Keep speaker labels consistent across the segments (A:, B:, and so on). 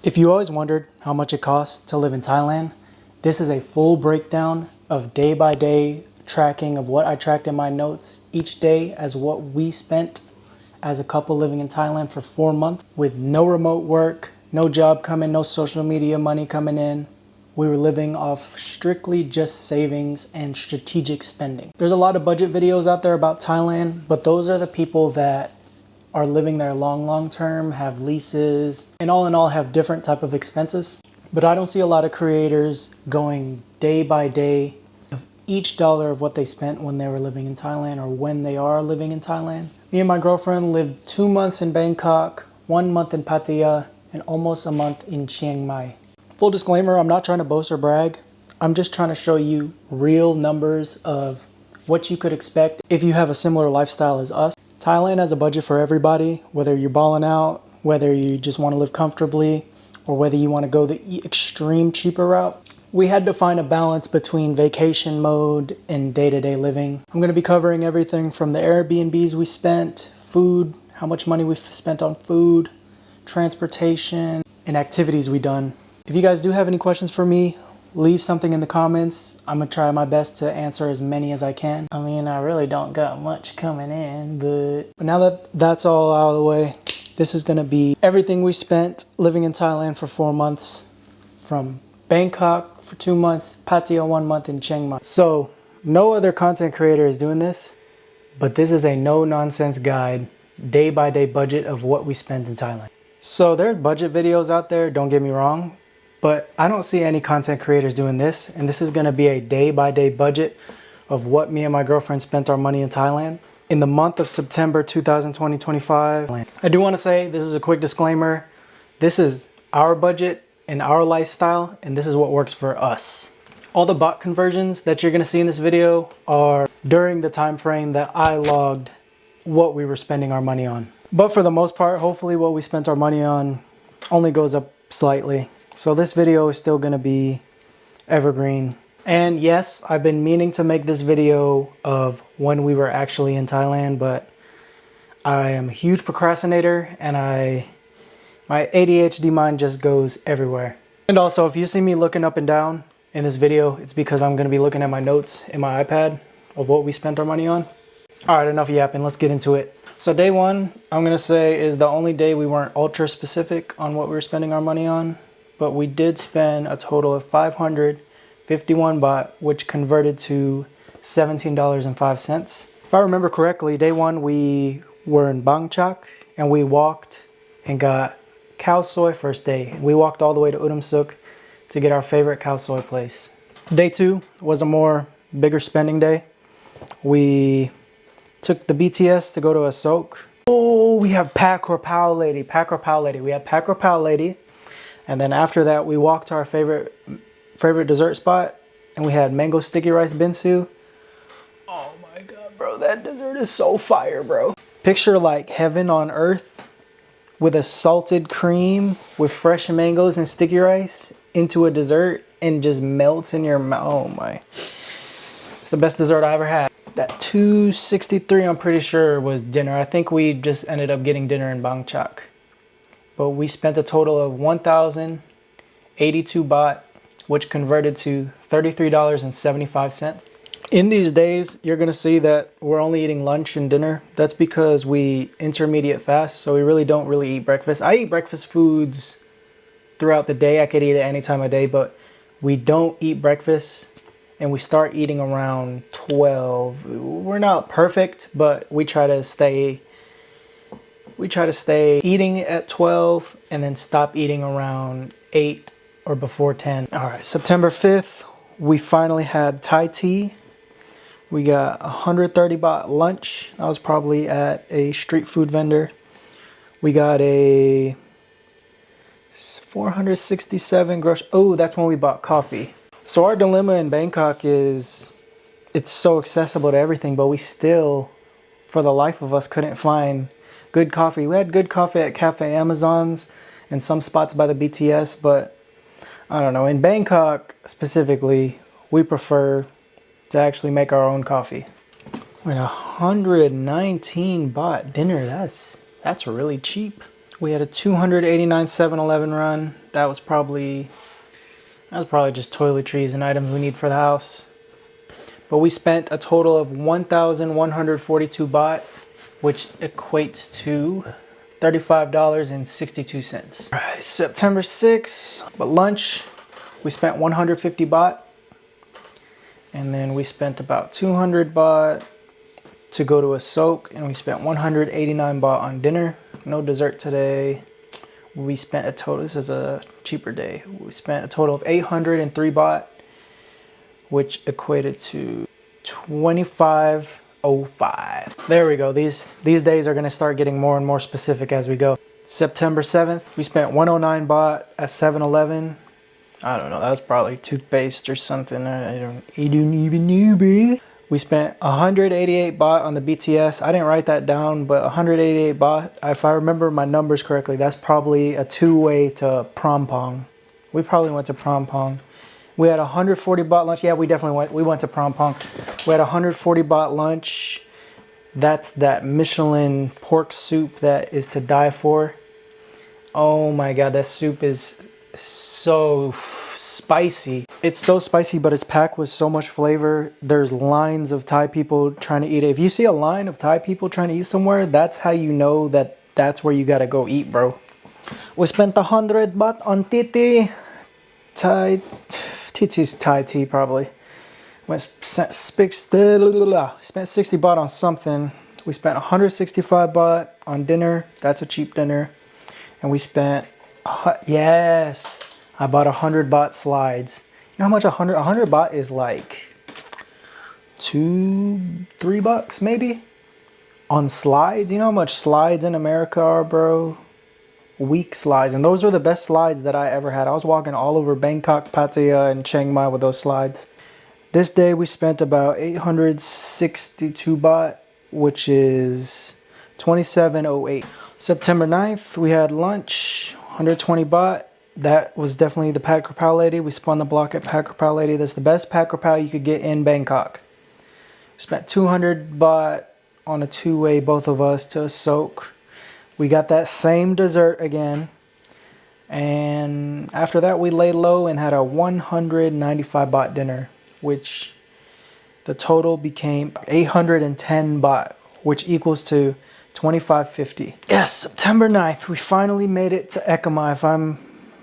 A: If you always wondered how much it costs to live in Thailand, this is a full breakdown of day by day tracking of what I tracked in my notes each day as what we spent as a couple living in Thailand for 4 months with no remote work, no job coming, no social media money coming in. We were living off strictly just savings and strategic spending. There's a lot of budget videos out there about Thailand, but those are the people that are living there long term, have leases, and all in all have different type of expenses. But I don't see a lot of creators going day by day of each dollar of what they spent when they were living in Thailand or when they are living in Thailand. Me and my girlfriend lived 2 months in Bangkok, 1 month in Pattaya, and almost a month in Chiang Mai. Full disclaimer, I'm not trying to boast or brag. I'm just trying to show you real numbers of what you could expect if you have a similar lifestyle as us. Thailand has a budget for everybody, whether you're balling out, whether you just want to live comfortably, or whether you want to go the extreme cheaper route. We had to find a balance between vacation mode and day-to-day living. I'm going to be covering everything from the Airbnbs we spent, food, how much money we've spent on food, transportation, and activities we done. If you guys do have any questions for me, leave something in the comments. I'm gonna try my best to answer as many as I can. I mean, I really don't got much coming in, but now that that's all out of the way, this is gonna be everything we spent living in Thailand for 4 months, from Bangkok for 2 months, Pattaya 1 month, and Chiang Mai. So no other content creator is doing this, but this is a no-nonsense guide, day-by-day budget of what we spent in Thailand. So there are budget videos out there, don't get me wrong, but I don't see any content creators doing this, and this is going to be a day-by-day budget of what me and my girlfriend spent our money in Thailand in the month of September 2025. I do want to say, this is a quick disclaimer, this is our budget and our lifestyle, and this is what works for us. All the bot conversions that you're going to see in this video are during the time frame that I logged what we were spending our money on. But for the most part, hopefully what we spent our money on only goes up slightly. So this video is still gonna be evergreen. And yes, I've been meaning to make this video of when we were actually in Thailand, but I am a huge procrastinator and my ADHD mind just goes everywhere. And also, if you see me looking up and down in this video, it's because I'm gonna be looking at my notes in my iPad of what we spent our money on. All right, enough yapping, let's get into it. So day one, I'm gonna say is the only day we weren't ultra specific on what we were spending our money on. But we did spend a total of 551 baht, which converted to $17.05. If I remember correctly, day one we were in Bangkok and we walked and got khao soi first day. We walked all the way to Udom Suk to get our favorite khao soi place. Day two was a more bigger spending day. We took the BTS to go to Asok. Oh, we have Pak or Pao Lady. We had Pak or Pao Lady. And then after that, we walked to our favorite dessert spot, and we had mango sticky rice binsu. Oh my God, bro, that dessert is so fire, bro. Picture like heaven on earth with a salted cream with fresh mangoes and sticky rice into a dessert and just melts in your mouth. Oh my. It's the best dessert I ever had. That $263, I'm pretty sure, was dinner. I think we just ended up getting dinner in Bangkok. But we spent a total of 1,082 baht, which converted to $33.75. In these days, you're gonna see that we're only eating lunch and dinner. That's because we intermediate fast, so we really don't eat breakfast. I eat breakfast foods throughout the day. I could eat it any time of day, but we don't eat breakfast, and we start eating around 12. We're not perfect, but we try to stay eating at 12 and then stop eating around 8 or before 10. All right, September 5th, we finally had Thai tea. We got 130 baht lunch. I was probably at a street food vendor. We got a 467 gross. Oh, that's when we bought coffee. So our dilemma in Bangkok is it's so accessible to everything, but we still, for the life of us, couldn't find good coffee. We had good coffee at Cafe Amazons and some spots by the BTS, but I don't know. In Bangkok specifically, we prefer to actually make our own coffee. I mean, 119 baht dinner, that's really cheap. We had a 289 7-Eleven run. That was probably just toiletries and items we need for the house. But we spent a total of 1,142 baht, which equates to $35.62. All right, September 6th, but lunch, we spent 150 baht. And then we spent about 200 baht to go to a soak, and we spent 189 baht on dinner. No dessert today. We spent a total, this is a cheaper day. We spent a total of 803 baht, which equated to 25.05. There we go. These days are gonna start getting more and more specific as we go. September 7th, we spent 109 baht at 7-Eleven. I don't know, that was probably toothpaste or something. I don't even know, bro. We spent 188 baht on the BTS. I didn't write that down, but 188 baht, if I remember my numbers correctly, that's probably a two-way to Prom Pong. We probably went to Prom Pong. We had 140 baht lunch. Yeah, we definitely went. We went to Prom Pong. We had 140 baht lunch. That's that Michelin pork soup that is to die for. Oh my God, that soup is so spicy. It's so spicy, but it's packed with so much flavor. There's lines of Thai people trying to eat it. If you see a line of Thai people trying to eat somewhere, that's how you know that that's where you gotta go eat, bro. We spent 100 baht on titi. Titi's Thai tea, probably. Spent 60 baht on something. We spent 165 baht on dinner. That's a cheap dinner. And we spent, yes, I bought 100 baht slides. You know how much 100 baht is like? $2-3 maybe? On slides? You know how much slides in America are, bro? Weak slides. And those were the best slides that I ever had. I was walking all over Bangkok, Pattaya, and Chiang Mai with those slides. This day we spent about 862 baht, which is 27.08. September 9th, we had lunch, 120 baht. That was definitely the Pad Krapao lady. We spun the block at Pad Krapao lady. That's the best Pad Krapao you could get in Bangkok. We spent 200 baht on a two-way, both of us, to a soak. We got that same dessert again. And after that, we laid low and had a 195 baht dinner, which the total became 810 baht, which equals to 25.50. Yes, September 9th, we finally made it to Ekamai. If I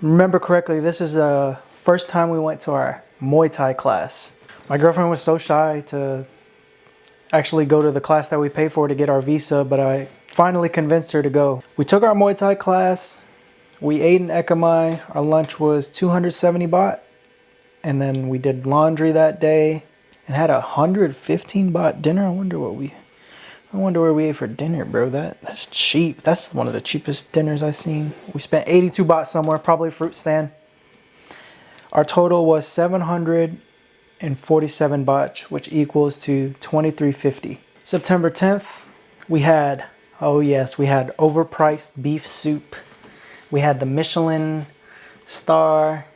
A: remember correctly, this is the first time we went to our Muay Thai class. My girlfriend was so shy to actually go to the class that we paid for to get our visa, but I finally convinced her to go. We took our Muay Thai class. We ate in Ekamai. Our lunch was 270 baht. And then we did laundry that day and had a 115 baht dinner. I wonder where we ate for dinner, bro. That's cheap. That's one of the cheapest dinners I've seen. We spent 82 baht somewhere, probably a fruit stand. Our total was 747 baht, which equals to 23.50. September 10th, we had, oh yes, we had overpriced beef soup. We had the Michelin star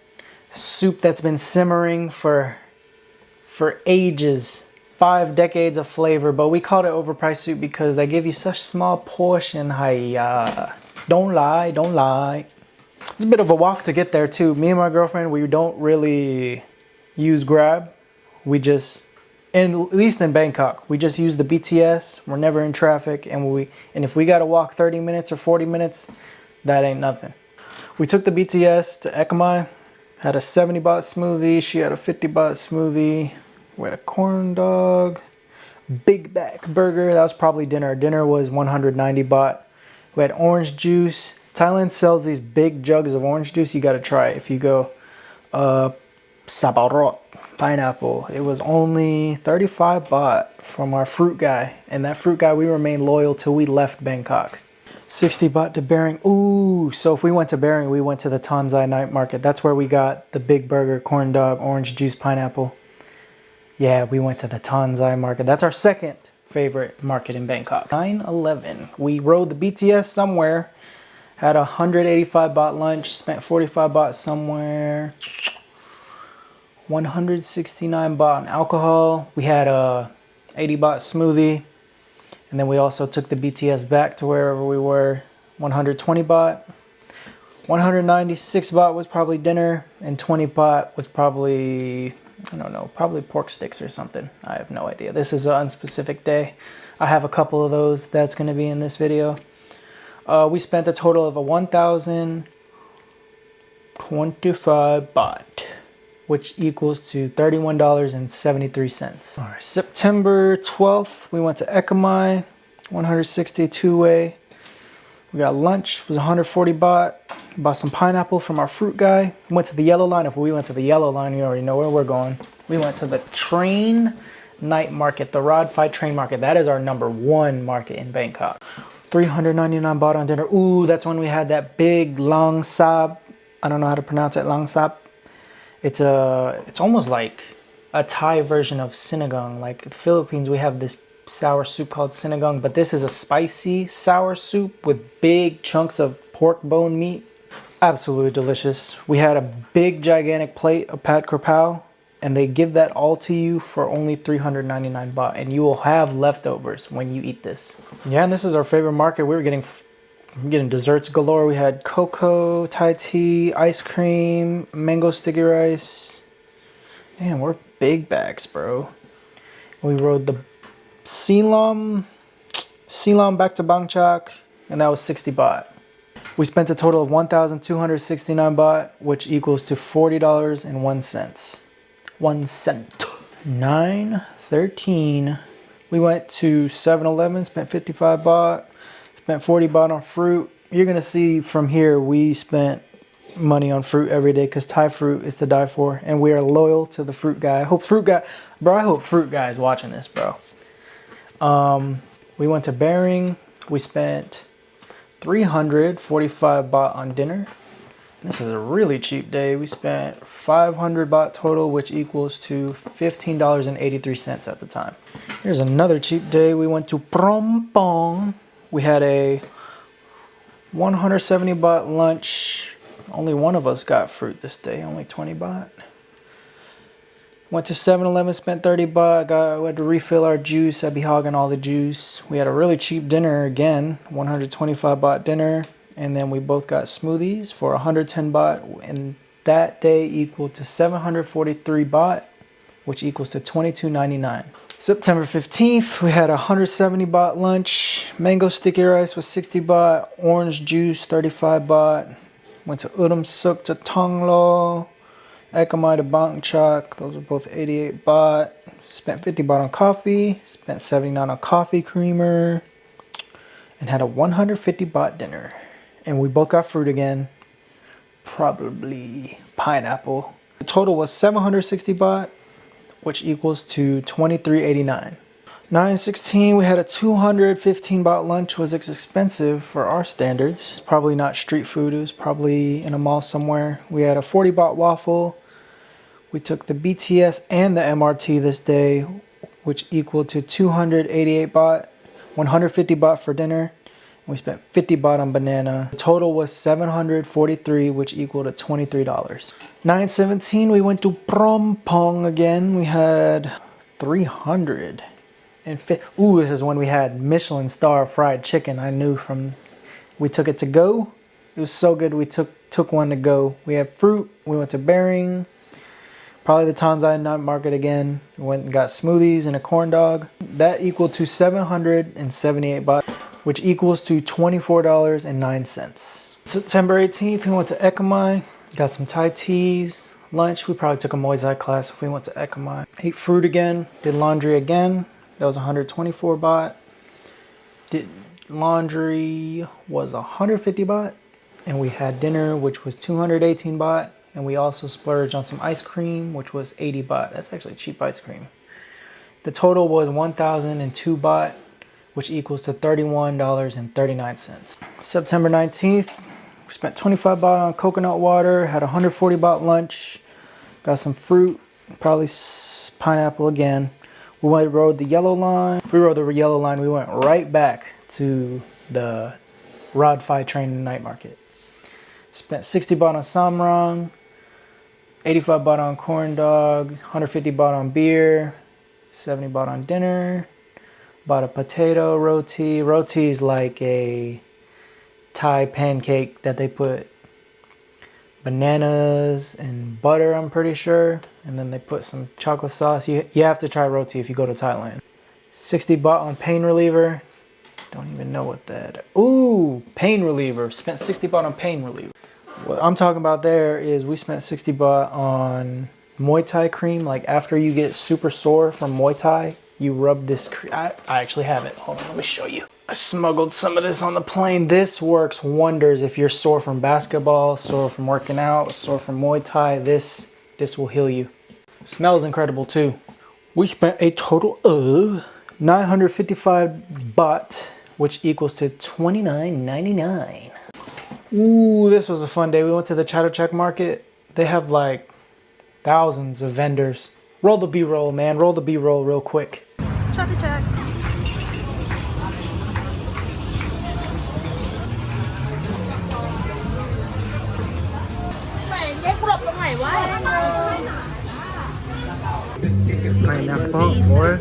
A: soup that's been simmering for ages. 5 decades of flavor, but we called it overpriced soup because they give you such small portion. Hiya. Don't lie, don't lie. It's a bit of a walk to get there too. Me and my girlfriend, we don't really use Grab. We just, at least in Bangkok, we just use the BTS. We're never in traffic, and if we gotta walk 30 minutes or 40 minutes, that ain't nothing. We took the BTS to Ekamai, had a 70 baht smoothie. She had a 50 baht smoothie. We had a corn dog, big back burger. That was probably dinner. Dinner was 190 baht. We had orange juice. Thailand sells these big jugs of orange juice. You got to try it if you go. Sabarot, pineapple. It was only 35 baht from our fruit guy. And that fruit guy, we remained loyal till we left Bangkok. 60 baht to Bering. Ooh, so if we went to Bering, we went to the Tanzai night market. That's where we got the big burger, corn dog, orange juice, pineapple. Yeah, we went to the Tanzai market. That's our second favorite market in Bangkok. 9/11. We rode the BTS somewhere. Had a 185 baht lunch. Spent 45 baht somewhere. 169 baht on alcohol. We had a 80 baht smoothie. And then we also took the BTS back to wherever we were. 120 baht. 196 baht was probably dinner, and 20 baht was probably, I don't know, probably pork sticks or something. I have no idea. This is an unspecific day. I have a couple of those that's going to be in this video. We spent a total of 1,025 baht, which equals to $31.73. All right, September 12th, we went to Ekamai, 160 two-way. We got lunch, it was 140 baht. Bought some pineapple from our fruit guy. Went to the yellow line. If we went to the yellow line, you already know where we're going. We went to the train night market, the Rod Phi train market. That is our #1 market in Bangkok. 399 baht on dinner. Ooh, that's when we had that big lang sab. I don't know how to pronounce it, lang sab. It's almost like a Thai version of sinigang. Like in the Philippines, we have this sour soup called sinigang, but this is a spicy sour soup with big chunks of pork bone meat. Absolutely delicious. We had a big gigantic plate of pad krapao, and they give that all to you for only 399 baht, and you will have leftovers when you eat this. Yeah, and this is our favorite market. We were getting desserts galore. We had cocoa, Thai tea, ice cream, mango sticky rice. Man, we're big bags, bro. We rode the Silom back to Bangkok, and that was 60 baht. We spent a total of 1,269 baht, which equals to $40.01. 1 cent. 9/13. We went to 7-Eleven, spent 55 baht, spent 40 baht on fruit. You're gonna see from here we spent money on fruit every day because Thai fruit is to die for, and we are loyal to the fruit guy. I hope fruit guy is watching this, bro. We went to Bering. We spent 345 baht on dinner. This is a really cheap day. We spent 500 baht total, which equals to $15.83 at the time. Here's another cheap day. We went to Phrom Pong. We had a 170 baht lunch. Only one of us got fruit this day, only 20 baht. Went to 7-Eleven, spent 30 baht. We had to refill our juice. I'd be hogging all the juice. We had a really cheap dinner again, 125 baht dinner. And then we both got smoothies for 110 baht. And that day equal to 743 baht, which equals to $22.99. September 15th, we had a 170 baht lunch. Mango sticky rice was 60 baht. Orange juice, 35 baht. Went to Udom Suk to Tonglo. Ekamai to Bangkok, those are both 88 baht. Spent 50 baht on coffee, spent 79 on coffee creamer, and had a 150 baht dinner. And we both got fruit again, probably pineapple. The total was 760 baht, which equals to $23.89. 9/16, we had a 215 baht lunch, was expensive for our standards. It's probably not street food, it was probably in a mall somewhere. We had a 40 baht waffle. We took the BTS and the MRT this day, which equaled to 288 baht, 150 baht for dinner. We spent 50 baht on banana. The total was 743, which equaled to $23. 9/17, we went to Phrom Pong again. We had 300. Ooh, this is when we had Michelin star fried chicken. I knew we took it to go. It was so good. We took one to go. We had fruit. We went to Bering. Probably the Tanzai night market again. We went and got smoothies and a corn dog. That equaled to 778 baht, which equals to $24.09. September 18th, we went to Ekamai. Got some Thai teas. Lunch, we probably took a Muay Thai class if we went to Ekamai. Ate fruit again. Did laundry again. That was 124 baht. Did laundry was 150 baht. And we had dinner, which was 218 baht. And we also splurged on some ice cream, which was 80 baht. That's actually cheap ice cream. The total was 1,002 baht, which equals to $31.39. September 19th, we spent 25 baht on coconut water, had 140 baht lunch, got some fruit, probably pineapple again. We rode the yellow line. If we rode the yellow line, we went right back to the Rod Phi train night market. Spent 60 baht on samrang, 85 baht on corn dogs, 150 baht on beer, 70 baht on dinner. Bought a potato roti. Roti is like a Thai pancake that they put bananas and butter, I'm pretty sure. And then they put some chocolate sauce. You have to try roti if you go to Thailand. 60 baht on pain reliever. Don't even know what that... Ooh, pain reliever. Spent 60 baht on pain reliever. What I'm talking about there is we spent 60 baht on Muay Thai cream. Like after you get super sore from Muay Thai, you rub this cream. I actually have it. Hold on, let me show you. I smuggled some of this on the plane. This works wonders if you're sore from basketball, sore from working out, sore from Muay Thai. This will heal you. Smells incredible too. We spent a total of 955 baht, which equals to $29.99. Ooh, this was a fun day. We went to the Chatuchak market. They have like thousands of vendors. Roll the B-roll, man. Roll the B-roll real quick.
B: Chatuchak.
A: Pineapple, more.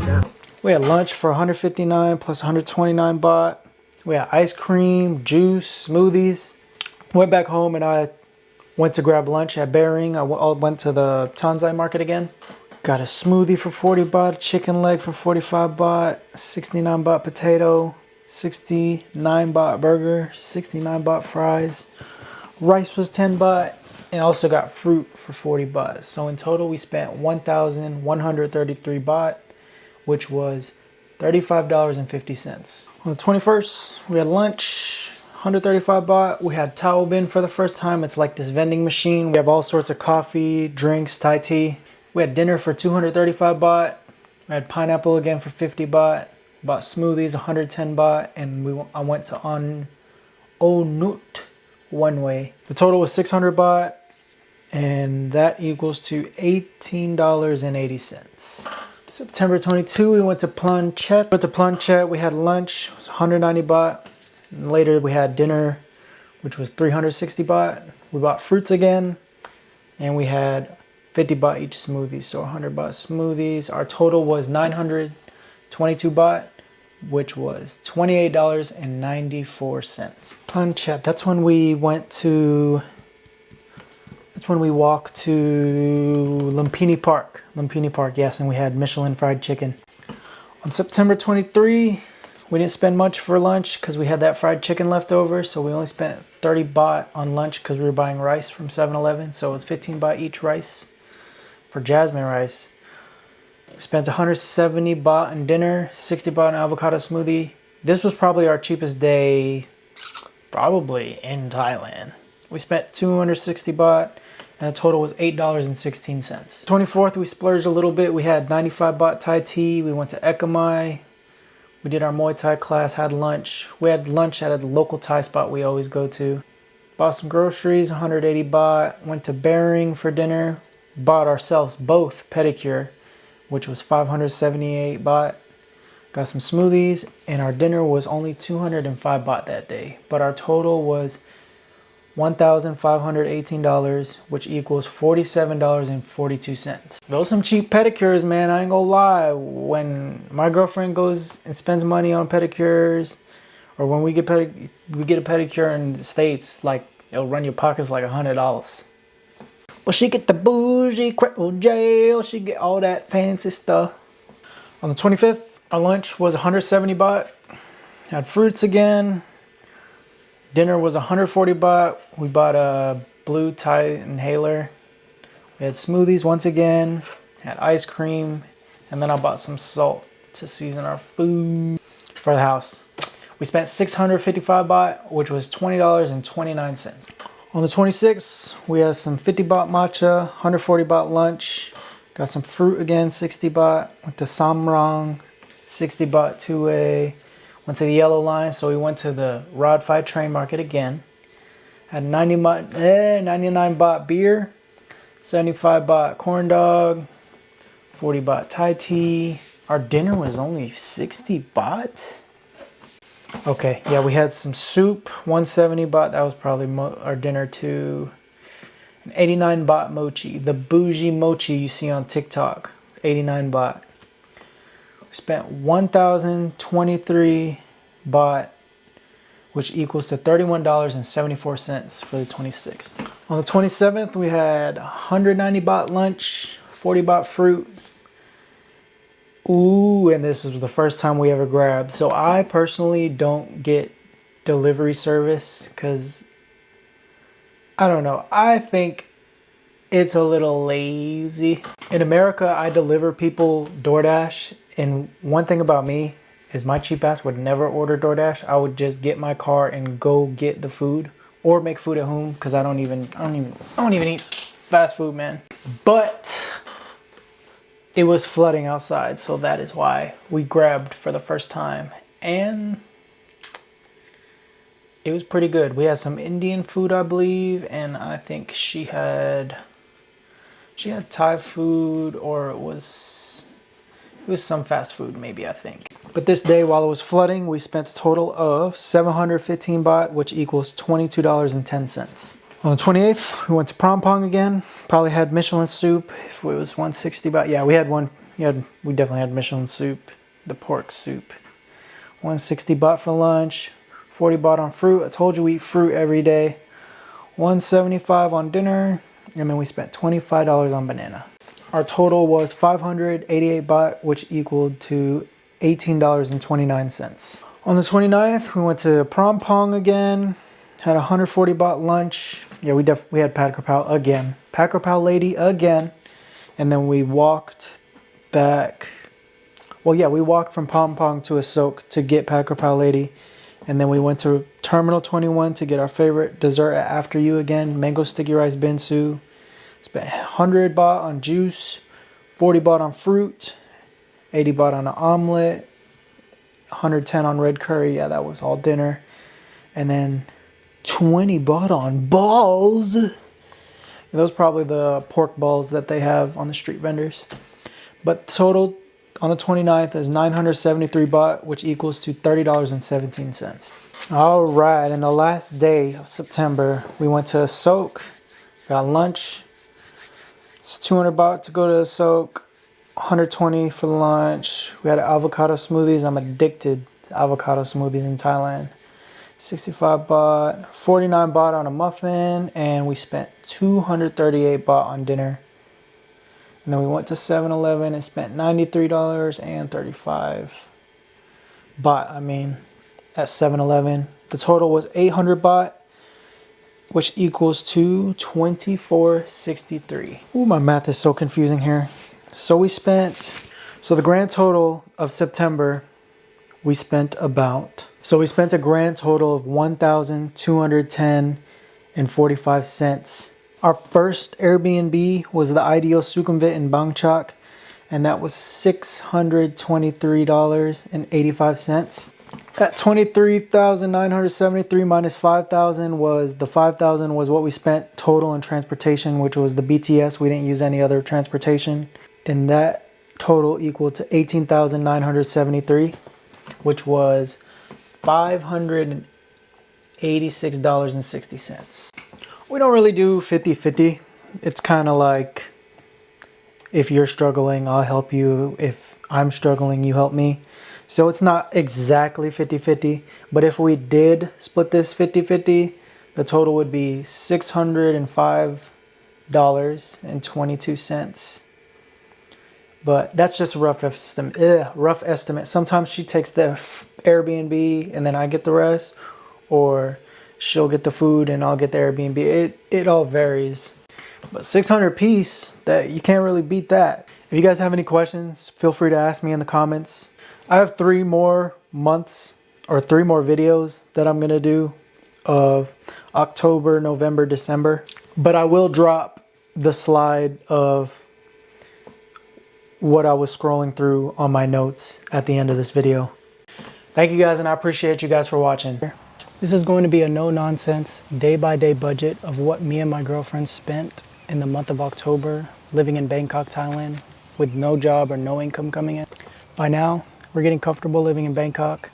A: Yeah. We had lunch for 159 plus 129 baht. We had ice cream, juice, smoothies. Went back home and I went to grab lunch at Bering. I went to the Tanzai market again. Got a smoothie for 40 baht, chicken leg for 45 baht, 69 baht potato, 69 baht burger, 69 baht fries. Rice was 10 baht. And also got fruit for 40 baht. So in total, we spent 1,133 baht, which was $35.50. On the 21st, we had lunch, 135 baht. We had Tao Bin for the first time. It's like this vending machine. We have all sorts of coffee, drinks, Thai tea. We had dinner for 235 baht. We had pineapple again for 50 baht. Bought smoothies, 110 baht. And I went to Onut one way. The total was 600 baht. And that equals to $18.80. September 22, we went to Planchet. We had lunch, it was 190 baht. And later we had dinner, which was 360 baht. We bought fruits again, and we had 50 baht each smoothie, so 100 baht smoothies. Our total was 922 baht, which was $28.94. Planchet, that's when we walked to Lumpini Park. Lumpini Park, yes, and we had Michelin fried chicken. On September 23, we didn't spend much for lunch because we had that fried chicken left over, so we only spent 30 baht on lunch because we were buying rice from 7-Eleven, so it was 15 baht each rice for jasmine rice. We spent 170 baht on dinner, 60 baht on avocado smoothie. This was probably our cheapest day, probably in Thailand. We spent 260 baht. And the total was $8.16. 24th, we splurged a little bit. We had 95 baht Thai tea. We went to Ekamai. We did our Muay Thai class, had lunch. We had lunch at a local Thai spot we always go to. Bought some groceries, 180 baht. Went to Bering for dinner. Bought ourselves both pedicure, which was 578 baht. Got some smoothies, and our dinner was only 205 baht that day. But our total was $1,518, which equals $47.42. Those some cheap pedicures, man. I ain't gonna lie. When my girlfriend goes and spends money on pedicures, or when we get a pedicure in the States, like it'll run your pockets like $100. But she get the bougie cripple jail. She get all that fancy stuff. On the 25th, our lunch was 170 baht. Had fruits again. Dinner was 140 baht. We bought a blue Thai inhaler. We had smoothies once again. Had ice cream. And then I bought some salt to season our food for the house. We spent 655 baht, which was $20.29. On the 26th, we had some 50 baht matcha, 140 baht lunch. Got some fruit again, 60 baht. Went to Samrang, 60 baht two-way. Went to the yellow line, so we went to the Rod 5 train market again. Had 99 baht beer, 75 baht corn dog, 40 baht Thai tea. Our dinner was only 60 baht. Okay, yeah, we had some soup, 170 baht. That was probably our dinner too. An 89 baht mochi, the bougie mochi you see on TikTok, 89 baht. We spent 1,023 baht which equals to $31.74 for the 26th. On the 27th, we had 190 baht lunch, 40 baht fruit. Ooh, and this is the first time we ever grabbed. So I personally don't get delivery service because, I don't know, I think it's a little lazy. In America, I deliver people DoorDash, and one thing about me is my cheap ass would never order DoorDash. I would just get my car and go get the food or make food at home because I don't even eat fast food, man. But it was flooding outside, so that is why we grabbed for the first time, and it was pretty good. We had some Indian food, I believe, and I think she had Thai food, or it was some fast food maybe, I think. But this day, while it was flooding, we spent a total of 715 baht, which equals $22.10. On the 28th, we went to Prom Pong again. Probably had Michelin soup. If it was 160 baht, yeah, we had one. We definitely had Michelin soup, the pork soup. 160 baht for lunch, 40 baht on fruit. I told you we eat fruit every day. 175 on dinner, and then we spent $25 on banana. Our total was 588 baht, which equaled to $18.29. On the 29th, we went to Prom Pong again. Had 140 baht lunch. Yeah, we had Pad Krapao again. Pad Krapao lady again. And then we walked back. Well, yeah, we walked from Pom Pong to Asok to get Pad Krapao lady. And then we went to Terminal 21 to get our favorite dessert at After You again. Mango sticky rice binsu. Spent 100 baht on juice. 40 baht on fruit. 80 baht on an omelet. 110 on red curry. Yeah, that was all dinner. And then 20 baht on balls. Those probably the pork balls that they have on the street vendors. But total on the 29th is 973 baht, which equals to $30.17. All right, and the last day of September, we went to Asok, got lunch. It's 200 baht to go to Asok, 120 for the lunch. We had avocado smoothies. I'm addicted to avocado smoothies in Thailand. 65 baht, 49 baht on a muffin, and we spent 238 baht on dinner. And then we went to 7-Eleven and spent $93.35 baht, at 7-Eleven. The total was 800 baht, which equals to 24.63. Ooh, my math is so confusing here. So the grand total of September, we spent a grand total of 1,210.45 cents. Our first Airbnb was the Ideal Sukhumvit in Bangchak, and that was $623.85. At 23,973 minus 5,000 was what we spent total in transportation, which was the BTS. We didn't use any other transportation, and that total equal to 18,973, which was $586.60. We don't really do 50-50. It's kind of like, if you're struggling, I'll help you. If I'm struggling, you help me. So it's not exactly 50-50, but if we did split this 50-50, the total would be $605.22. But that's just a rough estimate. Sometimes she takes the Airbnb and then I get the rest, or she'll get the food and I'll get the Airbnb. It all varies. But 600 piece, that you can't really beat that. If you guys have any questions, feel free to ask me in the comments. I have 3 more months or 3 more videos that I'm gonna do of October, November, December. But I will drop the slide of what I was scrolling through on my notes at the end of this video. Thank you guys, and I appreciate you guys for watching. This is going to be a no-nonsense, day-by-day budget of what me and my girlfriend spent in the month of October living in Bangkok, Thailand, with no job or no income coming in. By now, we're getting comfortable living in Bangkok,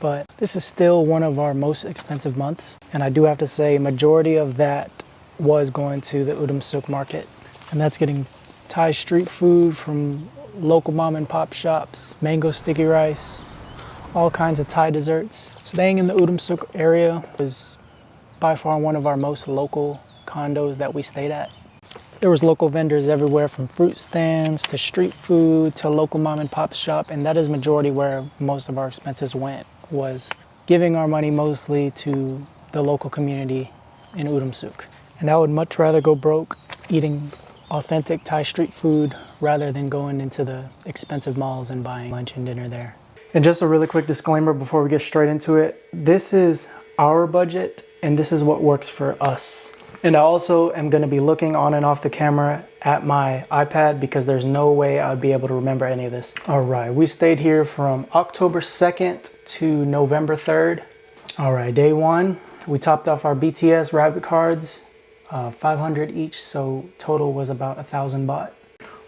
A: but this is still one of our most expensive months. And I do have to say, majority of that was going to the Udom Suk market. And that's getting Thai street food from local mom and pop shops, mango sticky rice, all kinds of Thai desserts. Staying in the Udom Suk area was by far one of our most local condos that we stayed at. There was local vendors everywhere, from fruit stands to street food to local mom and pop shop, and that is majority where most of our expenses went, was giving our money mostly to the local community in Udom Suk. And I would much rather go broke eating authentic Thai street food rather than going into the expensive malls and buying lunch and dinner there. And just a really quick disclaimer before we get straight into it. This is our budget and this is what works for us. And I also am going to be looking on and off the camera at my iPad because there's no way I'd be able to remember any of this. All right, we stayed here from October 2nd to November 3rd. All right, day one, we topped off our BTS rabbit cards, 500 each, so total was about 1,000 baht.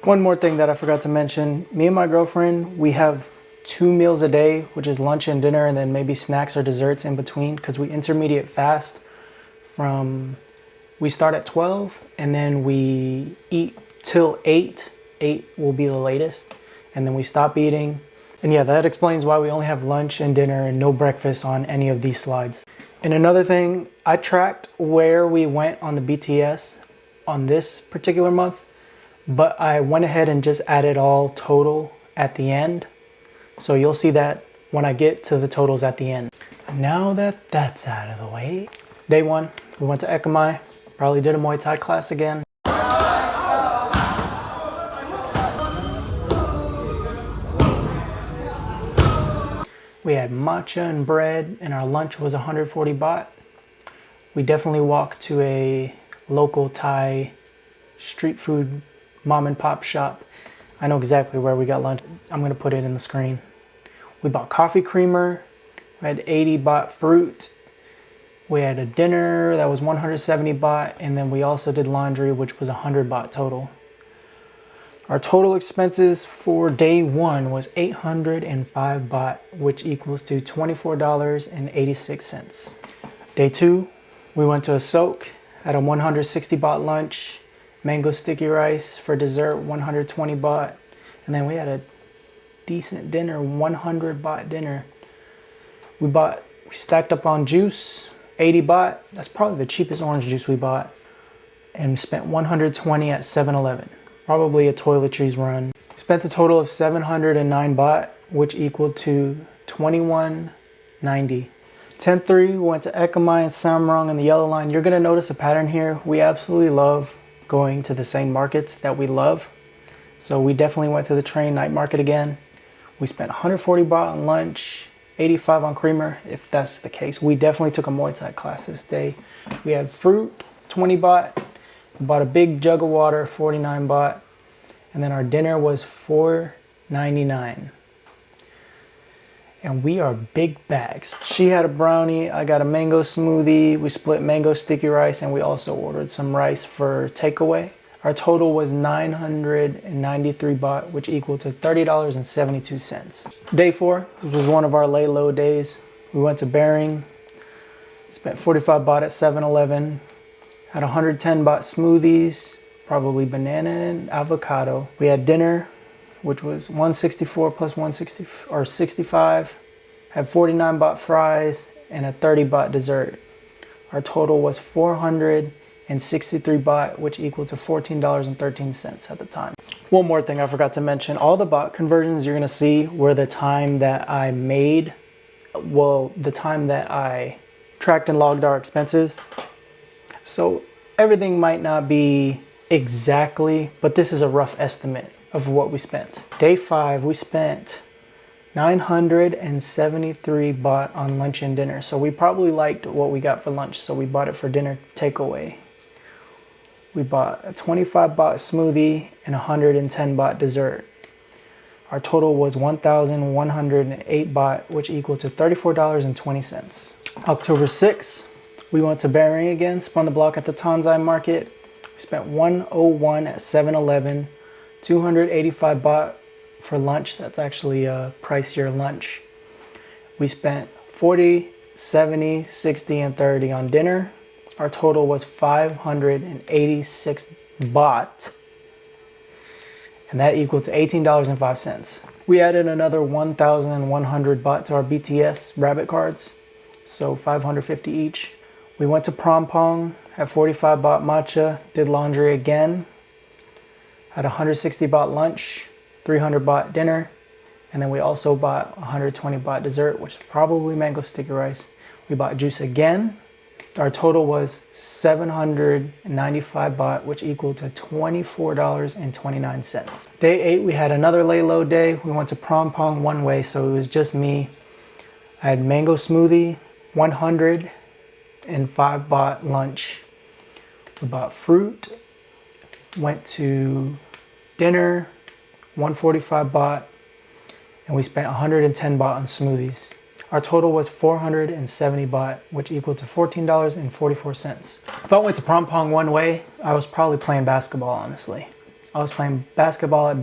A: One more thing that I forgot to mention, me and my girlfriend, we have 2 meals a day, which is lunch and dinner, and then maybe snacks or desserts in between because we intermediate fast we start at 12 and then we eat till 8. 8 will be the latest. And then we stop eating. And yeah, that explains why we only have lunch and dinner and no breakfast on any of these slides. And another thing, I tracked where we went on the BTS on this particular month, but I went ahead and just added all total at the end. So you'll see that when I get to the totals at the end. Now that that's out of the way, day one, we went to Ekamai. Probably did a Muay Thai class again. We had matcha and bread and our lunch was 140 baht. We definitely walked to a local Thai street food mom and pop shop. I know exactly where we got lunch. I'm gonna put it in the screen. We bought coffee creamer. We had 80 baht fruit. We had a dinner that was 170 baht, and then we also did laundry, which was 100 baht total. Our total expenses for day one was 805 baht, which equals to $24.86. Day two, we went to a soak, had a 160 baht lunch, mango sticky rice for dessert, 120 baht, and then we had a decent dinner, 100 baht dinner. We stacked up on juice, 80 baht. That's probably the cheapest orange juice we bought. And we spent 120 at 7-Eleven. Probably a toiletries run. We spent a total of 709 baht, which equaled to 21.90. 10-3, we went to Ekamai and Samrong in the yellow line. You're gonna notice a pattern here. We absolutely love going to the same markets that we love. So we definitely went to the train night market again. We spent 140 baht on lunch, 85 on creamer, if that's the case. We definitely took a Muay Thai class this day. We had fruit, 20 baht. We bought a big jug of water, 49 baht. And then our dinner was 4.99. And we are big bags. She had a brownie, I got a mango smoothie. We split mango sticky rice and we also ordered some rice for takeaway. Our total was 993 baht, which equaled to $30.72. Day four, this was one of our lay low days. We went to Bering, spent 45 baht at 7-Eleven, had 110 baht smoothies, probably banana and avocado. We had dinner, which was 164 plus 160 or 65, had 49 baht fries and a 30 baht dessert. Our total was 463 baht, which equaled to $14.13 at the time. One more thing I forgot to mention, all the baht conversions you're gonna see were the time that I made, well, the time that I tracked and logged our expenses. So everything might not be exactly, but this is a rough estimate of what we spent. Day five, we spent 973 baht on lunch and dinner. So we probably liked what we got for lunch, so we bought it for dinner takeaway. We bought a 25 baht smoothie and 110 baht dessert. Our total was 1,108 baht, which equaled to $34.20. October 6th, we went to Bering again, spun the block at the Tanzai market. We spent 101 at 7-Eleven, 285 baht for lunch. That's actually a pricier lunch. We spent 40, 70, 60, and 30 on dinner. Our total was 586 baht. and that equaled to $18.05. We added another 1,100 baht to our BTS rabbit cards, so 550 each. We went to Prom Pong, had 45 baht matcha, did laundry again, had 160 baht lunch, 300 baht dinner, and then we also bought 120 baht dessert, which is probably mango sticky rice. We bought juice again. Our total was 795 baht, which equaled to $24.29. Day 8, we had another lay low day. We went to Prom Pong one way, so it was just me. I had mango smoothie, 105 baht lunch. We bought fruit, went to dinner, 145 baht, and we spent 110 baht on smoothies. Our total was 470 baht, which equaled to $14.44. If I went to Prom Pong one way, I was probably playing basketball, honestly. I was playing basketball at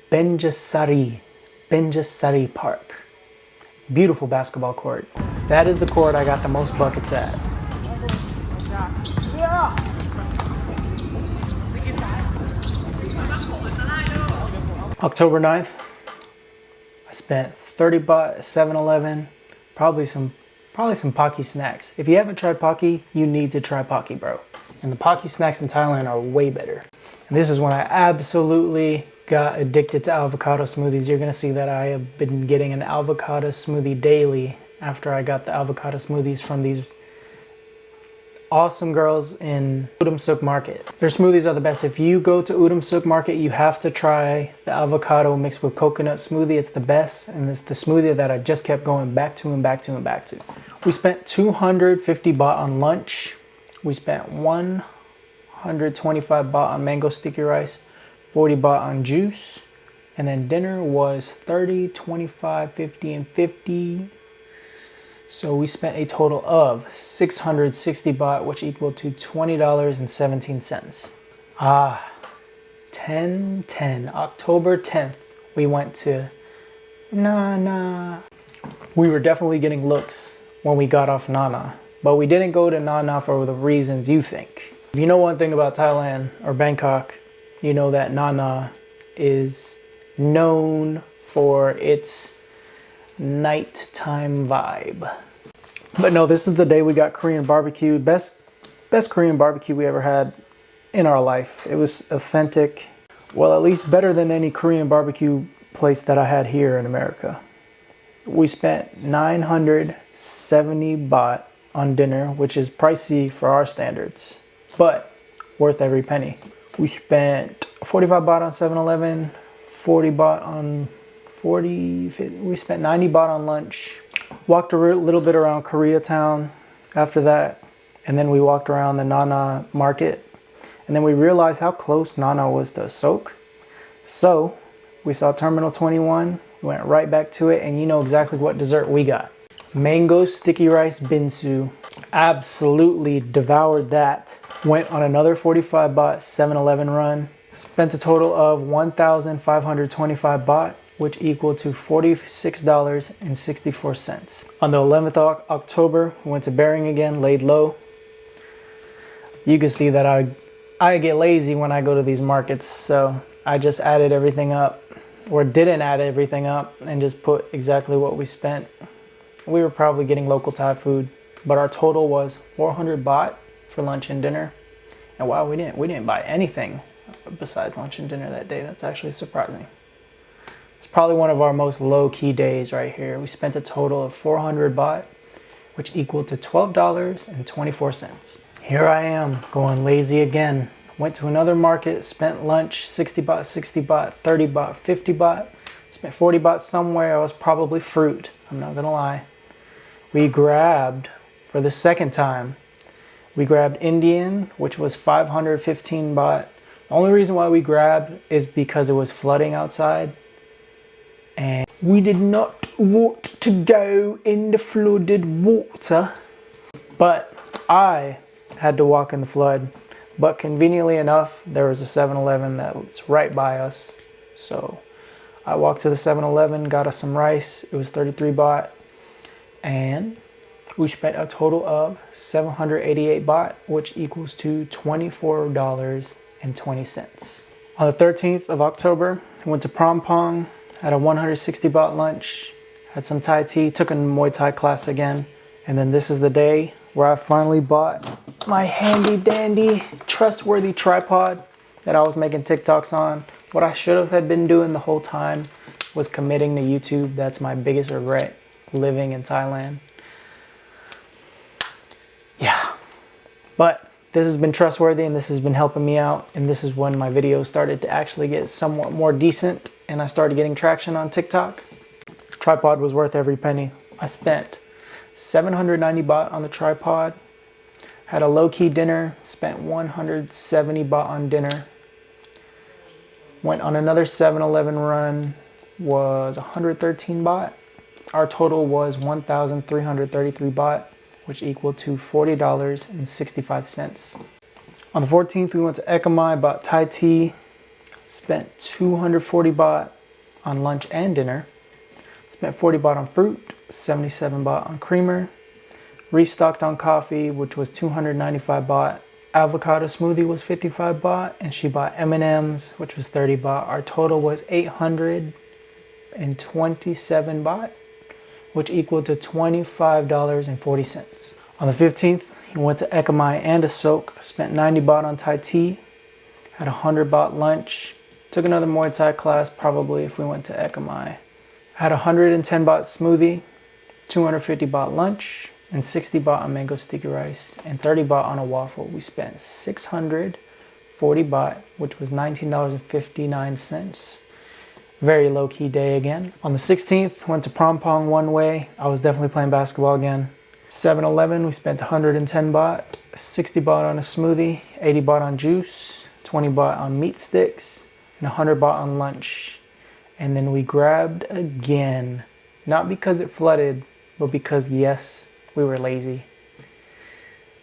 A: Benjasari Park. Beautiful basketball court. That is the court I got the most buckets at. October 9th, I spent 30 baht at 7-Eleven, probably some Pocky snacks. If you haven't tried Pocky, you need to try Pocky, bro. And the Pocky snacks in Thailand are way better. And this is when I absolutely got addicted to avocado smoothies. You're gonna see that I have been getting an avocado smoothie daily after I got the avocado smoothies from these awesome girls in Udom Suk Market. Their smoothies are the best. If you go to Udom Suk Market, you have to try the avocado mixed with coconut smoothie. It's the best, and it's the smoothie that I just kept going back to and back to and back to. We spent 250 baht on lunch. We spent 125 baht on mango sticky rice, 40 baht on juice, and then dinner was 30, 25, 50, and 50. So we spent a total of 660 baht, which equaled to $20.17. 10/10, October 10th, we went to Nana. We were definitely getting looks when we got off Nana, but we didn't go to Nana for the reasons you think. If you know one thing about Thailand or Bangkok, you know that Nana is known for its nighttime vibe. But no, this is the day we got Korean barbecue. Best Korean barbecue we ever had in our life. It was authentic. Well, at least better than any Korean barbecue place that I had here in America. We spent 970 baht on dinner, which is pricey for our standards, but worth every penny. We spent 45 baht on 7-Eleven, 40 baht on we spent 90 baht on lunch. Walked a little bit around Koreatown after that, and then we walked around the Nana market, and then we realized how close Nana was to Sok. So we saw Terminal 21, went right back to it, and you know exactly what dessert we got. Mango sticky rice binsu. Absolutely devoured that. Went on another 45 baht 7-Eleven run. Spent a total of 1,525 baht, which equaled to $46.64. On the 11th of October, we went to Bering again, laid low. You can see that I get lazy when I go to these markets, so I just added everything up, or didn't add everything up, and just put exactly what we spent. We were probably getting local Thai food, but our total was 400 baht for lunch and dinner. And wow, we didn't buy anything besides lunch and dinner that day. That's actually surprising. It's probably one of our most low-key days right here. We spent a total of 400 baht, which equaled to $12.24. Here I am, going lazy again. Went to another market, spent lunch, 60 baht, 60 baht, 30 baht, 50 baht. Spent 40 baht somewhere. I was probably fruit, I'm not gonna lie. We grabbed, for the second time, we grabbed Indian, which was 515 baht. The only reason why we grabbed is because it was flooding outside. And we did not want to go in the flooded water, but I had to walk in the flood. But conveniently enough, there was a 7-Eleven that's right by us. So I walked to the 7-Eleven, got us some rice. It was 33 baht. And we spent a total of 788 baht, which equals to $24.20. On the 13th of October, I went to Prom Pong, had a 160 baht lunch, had some Thai tea, took a Muay Thai class again, and then this is the day where I finally bought my handy dandy trustworthy tripod that I was making TikToks on. What I should have had been doing the whole time was committing to YouTube. That's my biggest regret living in Thailand. Yeah, but this has been trustworthy and this has been helping me out, and this is when my videos started to actually get somewhat more decent and I started getting traction on TikTok. Tripod was worth every penny. I spent 790 baht on the tripod, had a low-key dinner, spent 170 baht on dinner, went on another 7-Eleven run, was 113 baht. Our total was 1,333 baht, which equaled to $40.65. On the 14th, we went to Ekamai, bought Thai tea, spent 240 baht on lunch and dinner, spent 40 baht on fruit, 77 baht on creamer, restocked on coffee, which was 295 baht. Avocado smoothie was 55 baht, and she bought M&Ms, which was 30 baht. Our total was 827 baht, which equaled to $25.40. On the 15th, he went to Ekamai and a soak, spent 90 baht on Thai tea, had a 100 baht lunch, took another Muay Thai class probably if we went to Ekamai. Had a 110 baht smoothie, 250 baht lunch, and 60 baht on mango sticky rice, and 30 baht on a waffle. We spent 640 baht, which was $19.59. Very low-key day again. On the 16th, went to Prom Pong one way. I was definitely playing basketball again. 7-Eleven, we spent 110 baht, 60 baht on a smoothie, 80 baht on juice, 20 baht on meat sticks, and 100 baht on lunch. And then we grabbed again. Not because it flooded, but because, yes, we were lazy.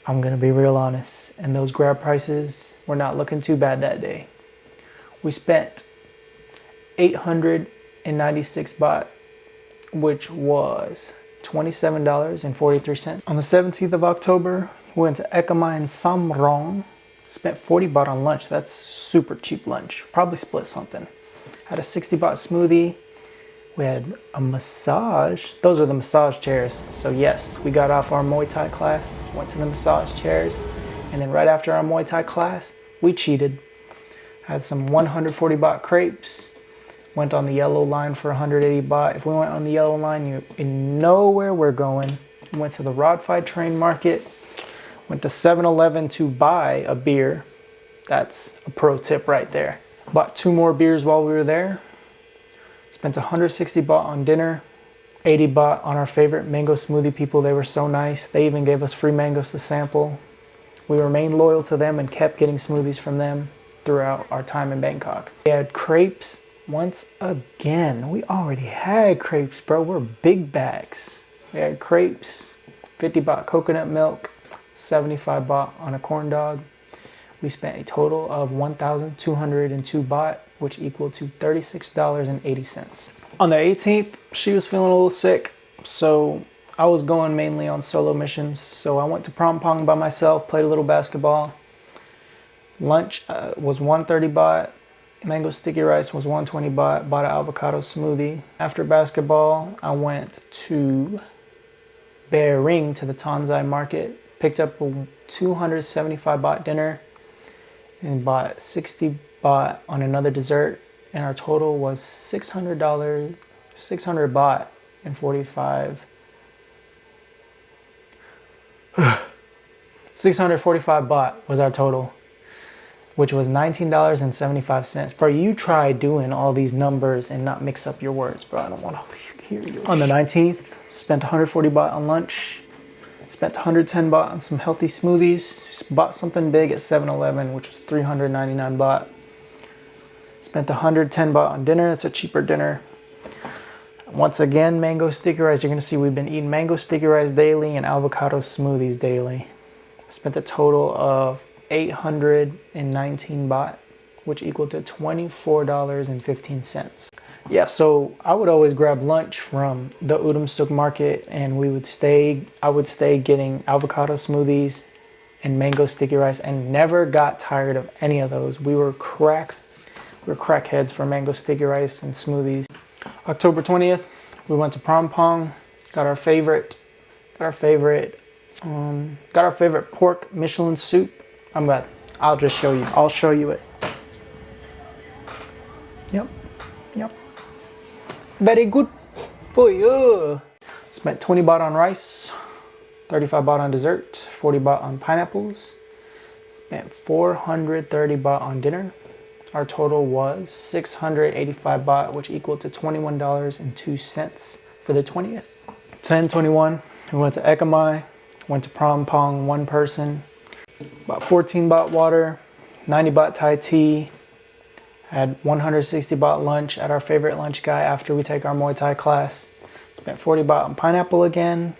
A: I'm gonna be real honest. And those grab prices were not looking too bad that day. We spent 896 baht, which was $27.43. On the 17th of October, we went to Ekamai and Samrong. Spent 40 baht on lunch. That's super cheap lunch. Probably split something. Had a 60 baht smoothie. We had a massage. Those are the massage chairs. So yes, we got off our Muay Thai class, went to the massage chairs, and then right after our Muay Thai class, we cheated. Had some 140 baht crepes. Went on the yellow line for 180 baht. If we went on the yellow line, you know where we're going. We went to the Rod Phi Train Market. Went to 7-Eleven to buy a beer. That's a pro tip right there. Bought 2 more beers while we were there. Spent 160 baht on dinner. 80 baht on our favorite mango smoothie people. They were so nice. They even gave us free mangoes to sample. We remained loyal to them and kept getting smoothies from them throughout our time in Bangkok. We had crepes once again. We already had crepes, bro. We're big bags. We had crepes, 50 baht coconut milk, 75 baht on a corn dog. We spent a total of 1,202 baht, which equaled to $36.80. On the 18th, she was feeling a little sick, so I was going mainly on solo missions. So I went to Prom Pong by myself, played a little basketball. Lunch was 130 baht. Mango sticky rice was 120 baht. Bought an avocado smoothie. After basketball, I went to Bering to the Tanzai market. Picked up a 275 baht dinner and bought 60 baht on another dessert, and our total was $600, 600 baht and 45. 645 baht was our total, which was $19.75. Bro, you try doing all these numbers and not mix up your words, bro. I don't want to hear you. On the 19th, spent 140 baht on lunch. Spent 110 baht on some healthy smoothies. Just bought something big at 7-Eleven, which was 399 baht. Spent 110 baht on dinner. That's a cheaper dinner. Once again, mango sticky rice. You're going to see we've been eating mango sticky rice daily and avocado smoothies daily. Spent a total of 819 baht, which equaled to $24.15. Yeah, so I would always grab lunch from the Udom Suk market, and I would stay getting avocado smoothies and mango sticky rice, and never got tired of any of those. We were cracked. We're crackheads for mango sticky rice and smoothies. October 20th, we went to Prom Pong, got our favorite pork Michelin soup. I'll just show you. I'll show you it. Yep. Very good for you. Spent 20 baht on rice, 35 baht on dessert, 40 baht on pineapples. Spent 430 baht on dinner. Our total was 685 baht, which equaled to $21.02 for the 20th. 10/21, we went to Ekamai, went to Prom Pong, one person. About 14 baht water, 90 baht Thai tea. Had 160 baht lunch at our favorite lunch guy after we take our Muay Thai class. Spent 40 baht on pineapple again.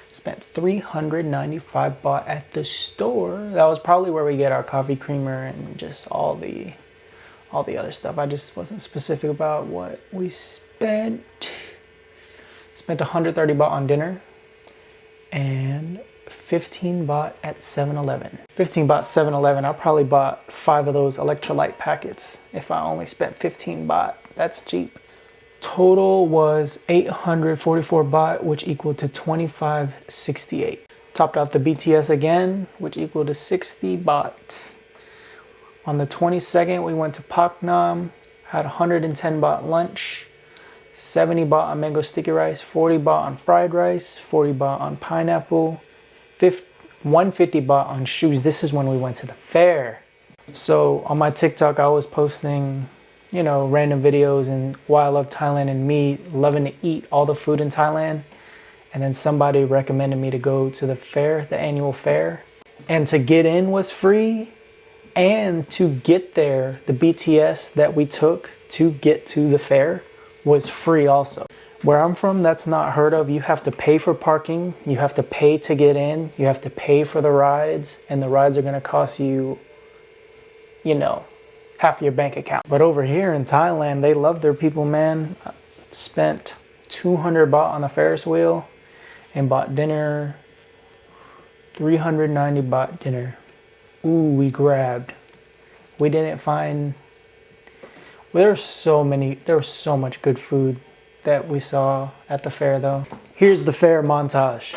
A: Spent 395 baht at the store. That was probably where we get our coffee creamer and just all the other stuff. I just wasn't specific about what we spent. Spent 130 baht on dinner and 15 baht at 7-Eleven. 15 baht 7-Eleven. I probably bought 5 of those electrolyte packets if I only spent 15 baht. That's cheap. Total was 844 baht, which equaled to 25.68. Topped off the BTS again, which equaled to 60 baht. On the 22nd, we went to Pak Nam, had 110 baht lunch, 70 baht on mango sticky rice, 40 baht on fried rice, 40 baht on pineapple, 150 baht on shoes. This is when we went to the fair. So on my TikTok, I was posting, you know, random videos and why I love Thailand and me loving to eat all the food in Thailand. And then somebody recommended me to go to the fair, the annual fair. And to get in was free. And to get there, the BTS that we took to get to the fair was free also. Where I'm from, that's not heard of. You have to pay for parking. You have to pay to get in. You have to pay for the rides. And the rides are going to cost you, you know, half your bank account. But over here in Thailand, they love their people, man. Spent 200 baht on the Ferris wheel and bought dinner, 390 baht dinner. Ooh, we grabbed. We didn't find, there was so much good food that we saw at the fair though. Here's the fair montage.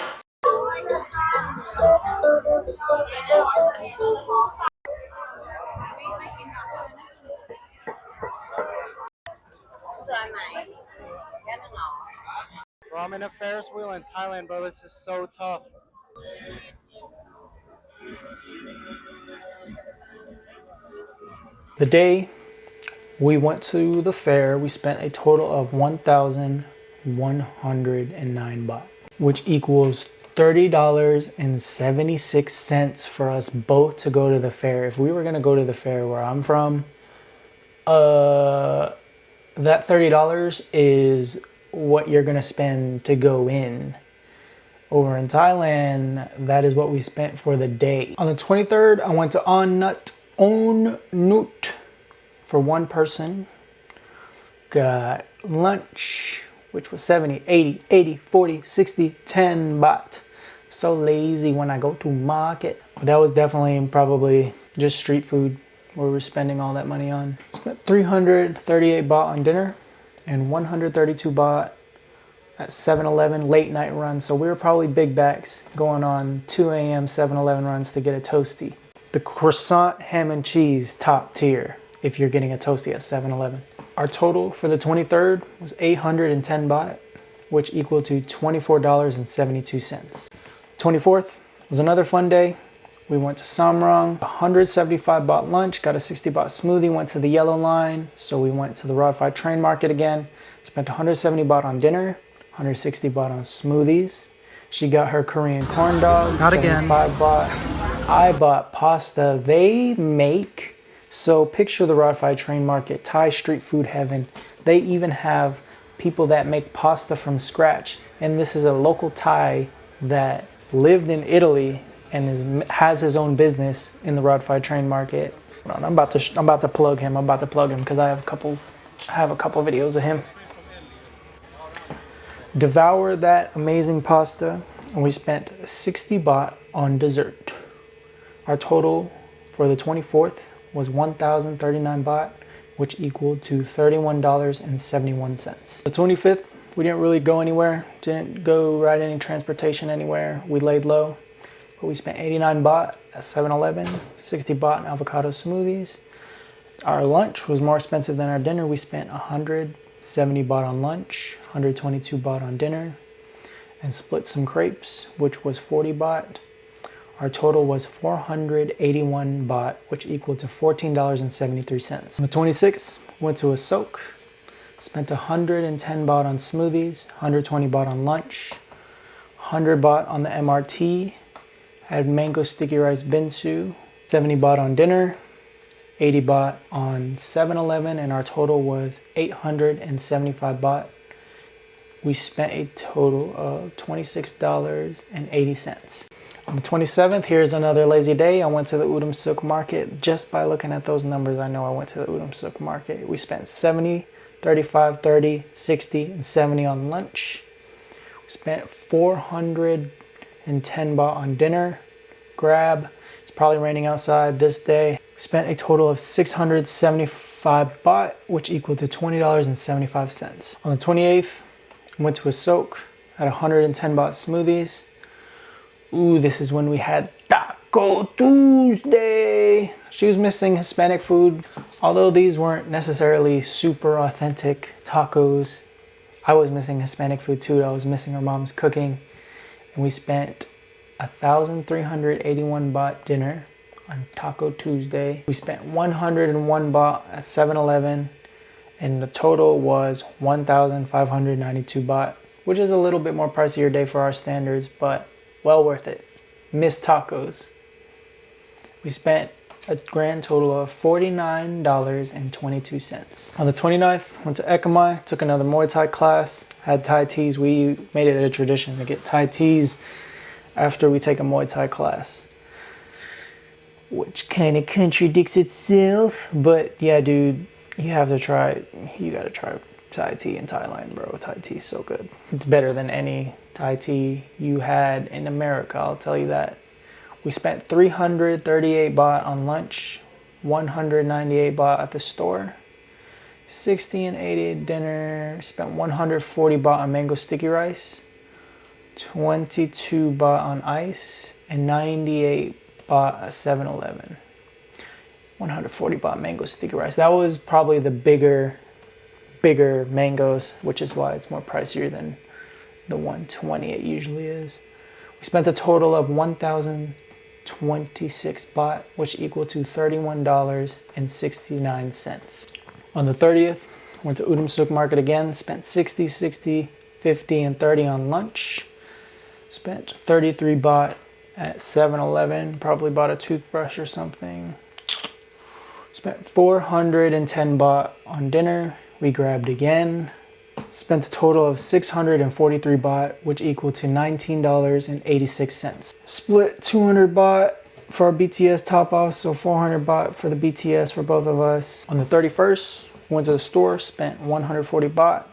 A: Bro, I'm in a Ferris wheel in Thailand, bro. This is so tough. The day we went to the fair, we spent a total of 1,109 baht, which equals $30.76 for us both to go to the fair. If we were gonna go to the fair where I'm from, that $30 is what you're gonna spend to go in. Over in Thailand, that is what we spent for the day. On the 23rd, I went to On Nut for one person. Got lunch, which was 70, 80, 80, 40, 60, 10 baht. So lazy when I go to market. But that was definitely probably just street food where we're spending all that money on. Spent 338 baht on dinner and 132 baht at 7-Eleven late night runs. So we were probably big backs going on 2 a.m. 7-Eleven runs to get a toasty. The croissant ham and cheese, top tier if you're getting a toasty at 7-Eleven. Our total for the 23rd was 810 baht, which equal to $24.72. 24th was another fun day. We went to Samrang, 175 baht lunch, got a 60 baht smoothie, went to the yellow line. So we went to the Rod 5 train market again, spent 170 baht on dinner, 160 baht on smoothies. She got her Korean corn dog,
B: Not again.
A: 75 baht. I bought pasta. They make, so picture the Rod 5 train market, Thai street food heaven. They even have people that make pasta from scratch. And this is a local Thai that lived in Italy and has his own business in the Rod 5 train market. I'm about to plug him. I'm about to plug him because I have a couple videos of him. Devour that amazing pasta, and we spent 60 baht on dessert. Our total for the 24th was 1,039 baht, which equaled to $31.71. The 25th, we didn't really go anywhere. Didn't go ride any transportation anywhere. We laid low, but we spent 89 baht at 7-Eleven, 60 baht in avocado smoothies. Our lunch was more expensive than our dinner. We spent 170 baht on lunch, 122 baht on dinner, and split some crepes, which was 40 baht. Our total was 481 baht, which equaled to $14.73. On the 26th, went to a soak, spent 110 baht on smoothies, 120 baht on lunch, 100 baht on the MRT, had mango sticky rice binsu, 70 baht on dinner, 80 baht on 7-Eleven, and our total was 875 baht. We spent a total of $26.80. On the 27th, here's another lazy day. I went to the Udom Suk market. Just by looking at those numbers, I know I went to the Udom Suk market. We spent 70, 35, 30, 60, and 70 on lunch. We spent 410 baht on dinner. Grab. It's probably raining outside this day. We spent a total of 675 baht, which equaled to $20.75. On the 28th, I went to a soak at 110 baht smoothies. Ooh, this is when we had Taco Tuesday. She was missing Hispanic food. Although these weren't necessarily super authentic tacos, I was missing Hispanic food too. I was missing her mom's cooking. And we spent 1,381 baht dinner on Taco Tuesday. We spent 101 baht at 7-Eleven. And the total was 1,592 baht, which is a little bit more pricier day for our standards, but well worth it. Missed tacos. We spent a grand total of $49.22. On the 29th, went to Ekamai, took another Muay Thai class, had Thai teas. We made it a tradition to get Thai teas after we take a Muay Thai class, which kind of contradicts itself, but yeah, dude, you gotta try Thai tea in Thailand, bro. Thai tea is so good. It's better than any Thai tea you had in America, I'll tell you that. We spent 338 baht on lunch, 198 baht at the store, 60 and 80 at dinner, spent 140 baht on mango sticky rice, 22 baht on ice, and 98 baht at 7-Eleven. 140 baht mango sticky rice. That was probably the bigger mangoes, which is why it's more pricier than the 120 it usually is. We spent a total of 1,026 baht, which equal to $31.69. On the 30th, went to Udom Suk market again, spent 60, 60, 50, and 30 on lunch. Spent 33 baht at 7-Eleven, probably bought a toothbrush or something. Spent 410 baht on dinner. We grabbed again. Spent a total of 643 baht, which equal to $19.86. Split 200 baht for our BTS top off, so 400 baht for the BTS for both of us. On the 31st, went to the store, spent 140 baht.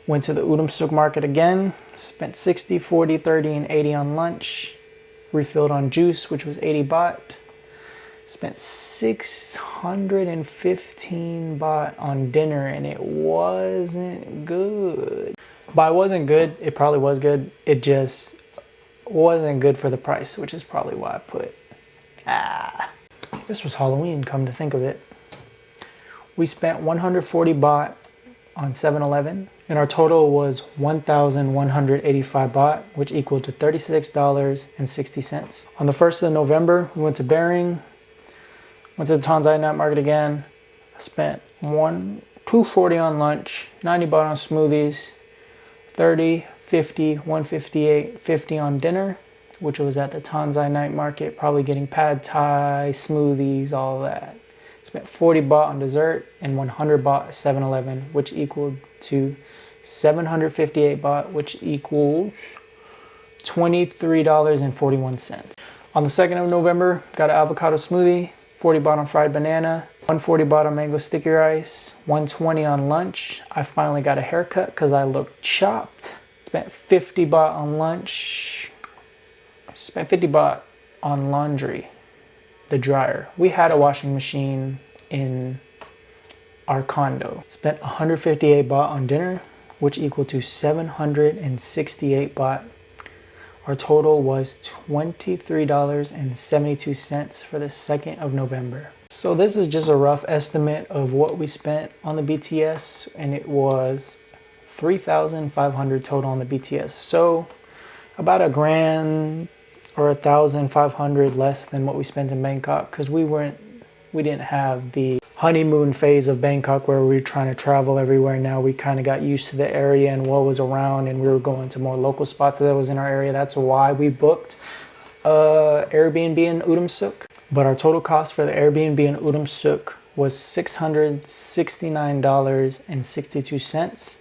A: Went to the Udom Suk market again, spent 60, 40, 30, and 80 on lunch. Refilled on juice, which was 80 baht. Spent 615 baht on dinner, and it wasn't good. By wasn't good, it probably was good. It just wasn't good for the price, which is probably why I put This was Halloween, come to think of it. We spent 140 baht on 7-Eleven, and our total was 1,185 baht, which equaled to $36.60. On the 1st of November, we went to Bering. Went to the Tanzai night market again. I spent 240 on lunch, 90 baht on smoothies, 30, 50, 158, 50 on dinner, which was at the Tanzai night market, probably getting pad thai, smoothies, all that. Spent 40 baht on dessert and 100 baht at 7-Eleven, which equaled to 758 baht, which equals $23.41. On the 2nd of November, got an avocado smoothie, 40 baht on fried banana, 140 baht on mango sticky rice, 120 on lunch. I finally got a haircut because I looked chopped. Spent 50 baht on lunch. Spent 50 baht on laundry, the dryer. We had a washing machine in our condo. Spent 158 baht on dinner, which equal to 768 baht. Our total was $23.72 for the 2nd of November. So this is just a rough estimate of what we spent on the BTS, and it was 3,500 total on the BTS. So about a grand or 1,500 less than what we spent in Bangkok, because we didn't have the honeymoon phase of Bangkok where we were trying to travel everywhere. Now we kind of got used to the area and what was around, and we were going to more local spots that was in our area. That's why we booked Airbnb in Udom Suk. But our total cost for the Airbnb in Udom Suk was $669.62.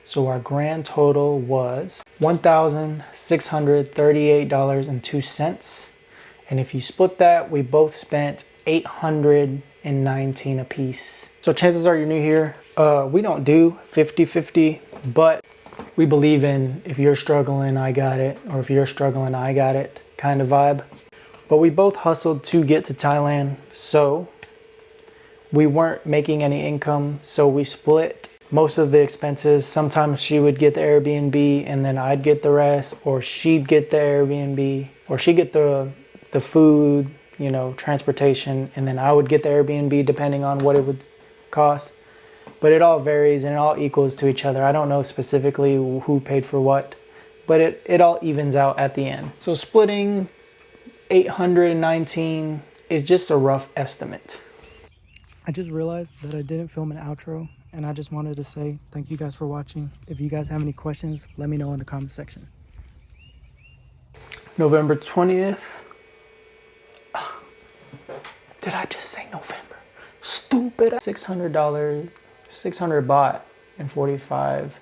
A: So our grand total was $1,638.02. And if you split that, we both spent $819 a piece. So chances are you're new here. We don't do 50-50, but we believe in if you're struggling, I got it, or if you're struggling, I got it kind of vibe. But we both hustled to get to Thailand, so we weren't making any income, so we split most of the expenses. Sometimes she would get the Airbnb and then I'd get the rest, or she'd get the Airbnb, or she'd get the food, you know, transportation, and then I would get the Airbnb depending on what it would cost. But it all varies and it all equals to each other. I don't know specifically who paid for what, but it all evens out at the end. So splitting 819 is just a rough estimate. I just realized that I didn't film an outro, and I just wanted to say thank you guys for watching. If you guys have any questions, let me know in the comment section. November 20th. Did I just say November? Stupid. $600, 600 baht and 45.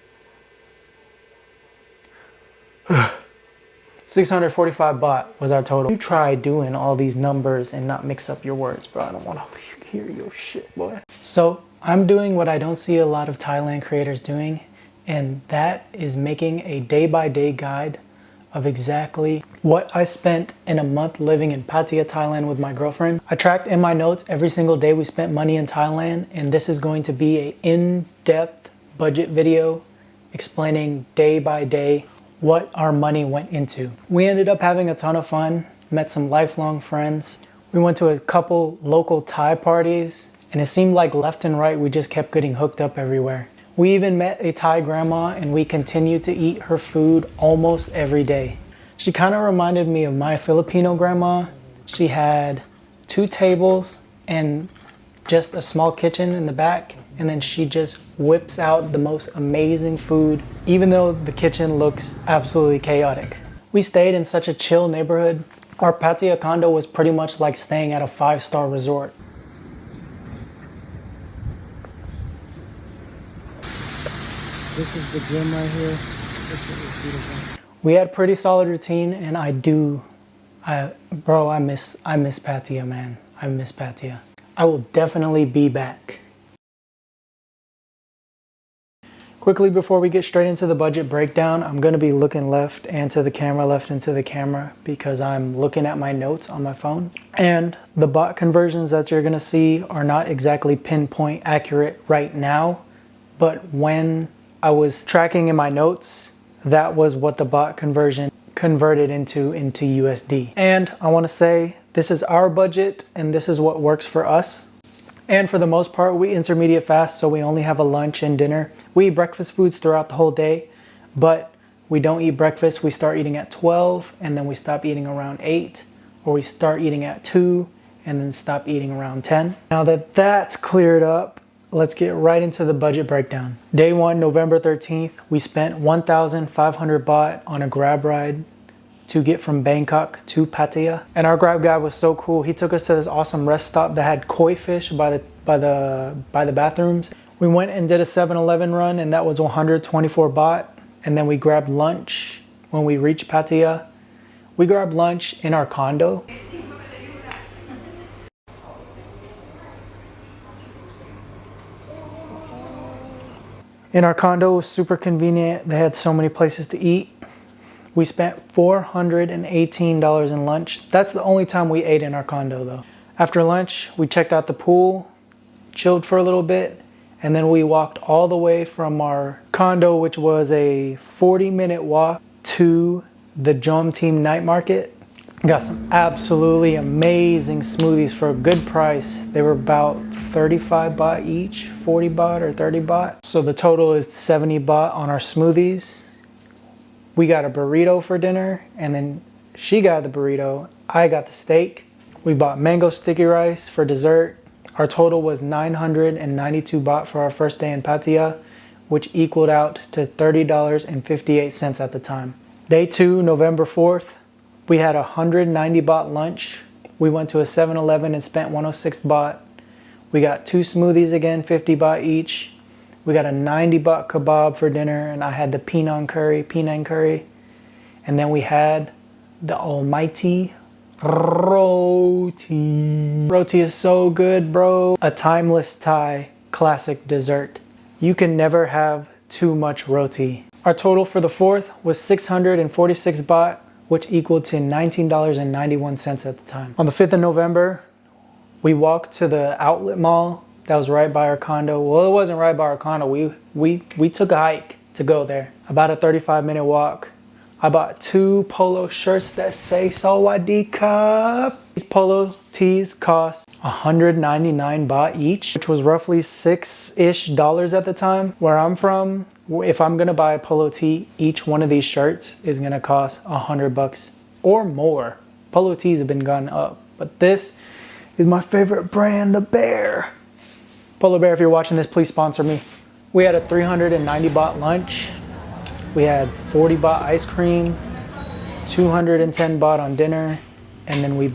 A: 645 baht was our total. You try doing all these numbers and not mix up your words, bro. I don't want to hear your shit, boy. So I'm doing what I don't see a lot of Thailand creators doing, and that is making a day-by-day guide of exactly what I spent in a month living in Pattaya, Thailand with my girlfriend. I tracked in my notes every single day we spent money in Thailand, and this is going to be an in-depth budget video explaining day by day what our money went into. We ended up having a ton of fun, met some lifelong friends. We went to a couple local Thai parties, and it seemed like left and right we just kept getting hooked up everywhere. We even met a Thai grandma, and we continued to eat her food almost every day. She kind of reminded me of my Filipino grandma. She had 2 tables and just a small kitchen in the back, and then she just whips out the most amazing food, even though the kitchen looks absolutely chaotic. We stayed in such a chill neighborhood. Our Pattaya condo was pretty much like staying at a 5-star resort. This is the gym right here. This is beautiful. We had pretty solid routine, and I miss Pattaya, man. I miss Pattaya. I will definitely be back. Quickly before we get straight into the budget breakdown, I'm going to be looking left and to the camera because I'm looking at my notes on my phone. And the baht conversions that you're going to see are not exactly pinpoint accurate right now, but when I was tracking in my notes, that was what the baht conversion converted into USD. And I want to say this is our budget and this is what works for us. And for the most part, we intermediate fast, so we only have a lunch and dinner. We eat breakfast foods throughout the whole day, but we don't eat breakfast. We start eating at 12 and then we stop eating around 8, or we start eating at 2 and then stop eating around 10. Now that that's cleared up, let's get right into the budget breakdown. Day 1, November 13th, we spent 1,500 baht on a grab ride to get from Bangkok to Pattaya. And our grab guy was so cool. He took us to this awesome rest stop that had koi fish by the bathrooms. We went and did a 7-Eleven run, and that was 124 baht. And then we grabbed lunch when we reached Pattaya. We grabbed lunch in our condo. In our condo, it was super convenient. They had so many places to eat. We spent $418 in lunch. That's the only time we ate in our condo though. After lunch, we checked out the pool, chilled for a little bit, And then we walked all the way from our condo, which was a 40-minute walk, to the Jom Team night market. Got some absolutely amazing smoothies for a good price. They were about 35 baht each, 40 baht or 30 baht. So the total is 70 baht on our smoothies. We got a burrito for dinner, and then she got the burrito, I got the steak. We bought mango sticky rice for dessert. Our total was 992 baht for our first day in Pattaya, which equaled out to $30.58 at the time. Day 2, November 4th, we had a 190 baht lunch. We went to a 7-Eleven and spent 106 baht. We got 2 smoothies again, 50 baht each. We got a 90 baht kebab for dinner, and I had the Penang curry. And then we had the almighty roti. Roti is so good, bro. A timeless Thai classic dessert. You can never have too much roti. Our total for the 4th was 646 baht, which equaled to $19.91 at the time. On the 5th of November, we walked to the outlet mall that was right by our condo. Well, it wasn't right by our condo. We took a hike to go there. About a 35-minute walk. I bought 2 polo shirts that say Sawadee Cup. These polo tees cost 199 baht each, which was roughly $6-ish at the time. Where I'm from, if I'm gonna buy a polo tee, each one of these shirts is gonna cost 100 bucks or more. Polo tees have been gone up, but this is my favorite brand, the Bear. Polar Bear, if you're watching this, please sponsor me. We had a 390 baht lunch. We had 40 baht ice cream, 210 baht on dinner, and then we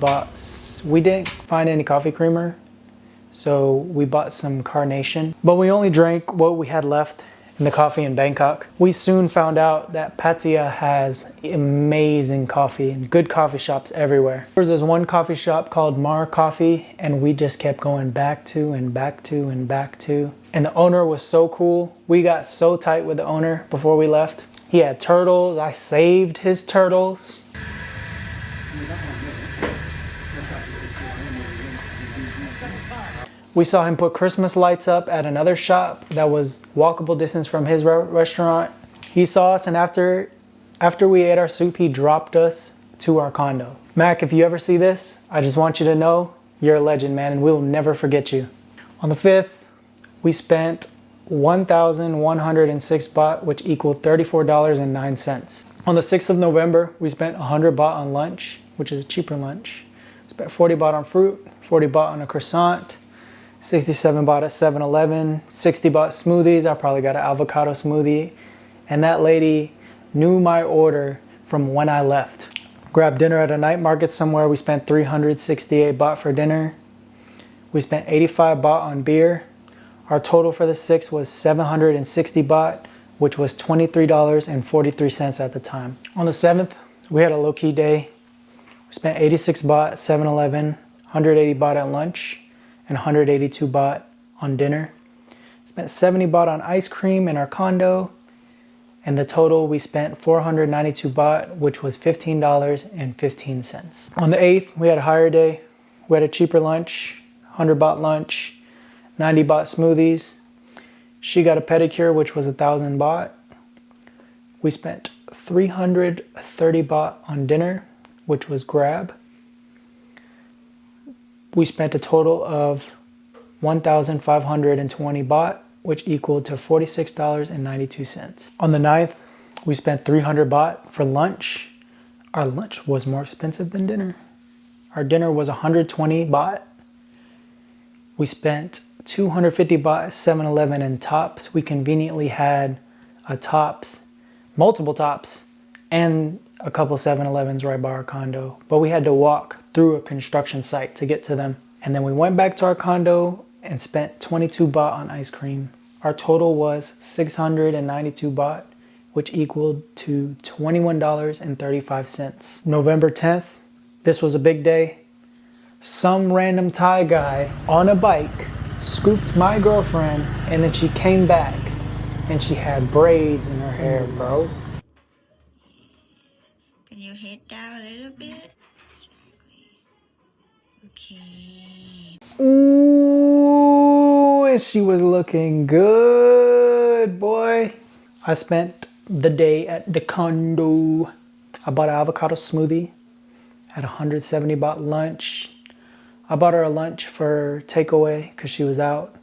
A: didn't find any coffee creamer, so we bought some Carnation. But we only drank what we had left in the coffee in Bangkok. We soon found out that Pattaya has amazing coffee and good coffee shops everywhere. There was this one coffee shop called Mar Coffee, and we just kept going back to and back to and back to. And the owner was so cool. We got so tight with the owner before we left. He had turtles. I saved his turtles. We saw him put Christmas lights up at another shop that was walkable distance from his restaurant. He saw us, and after we ate our soup, he dropped us to our condo. Mac, if you ever see this, I just want you to know you're a legend, man, and we'll never forget you. On the 5th, we spent 1,106 baht, which equaled $34.09. On the 6th of November, we spent 100 baht on lunch, which is a cheaper lunch. Spent 40 baht on fruit, 40 baht on a croissant, 67 baht at 7-Eleven, 60 baht smoothies. I probably got an avocado smoothie. And that lady knew my order from when I left. Grabbed dinner at a night market somewhere. We spent 368 baht for dinner. We spent 85 baht on beer. Our total for the 6th was 760 baht, which was $23.43 at the time. On the 7th, we had a low-key day. We spent 86 baht at 7-Eleven, 180 baht at lunch, and 182 baht on dinner. Spent 70 baht on ice cream in our condo, and the total we spent 492 baht, which was $15.15. On the 8th, we had a higher day. We had a cheaper lunch, 100 baht lunch, 90 baht smoothies. She got a pedicure, which was 1,000 baht. We spent 330 baht on dinner, which was Grab. We spent a total of 1,520 baht, which equaled to $46.92. On the 9th, we spent 300 baht for lunch. Our lunch was more expensive than dinner. Our dinner was 120 baht. We spent 250 baht at 7-Eleven and Tops. We conveniently had a Tops, multiple Tops, and a couple 7-Elevens right by our condo. But we had to walk through a construction site to get to them. And then we went back to our condo and spent 22 baht on ice cream. Our total was 692 baht, which equaled to $21.35. November 10th, this was a big day. Some random Thai guy on a bike scooped my girlfriend, and then she came back and she had braids in her hair, bro.
B: Can you head down a little bit? Exactly. Okay.
A: Ooh, and she was looking good, boy. I spent the day at the condo. I bought an avocado smoothie, had 170 baht lunch. I bought her a lunch for takeaway because she was out.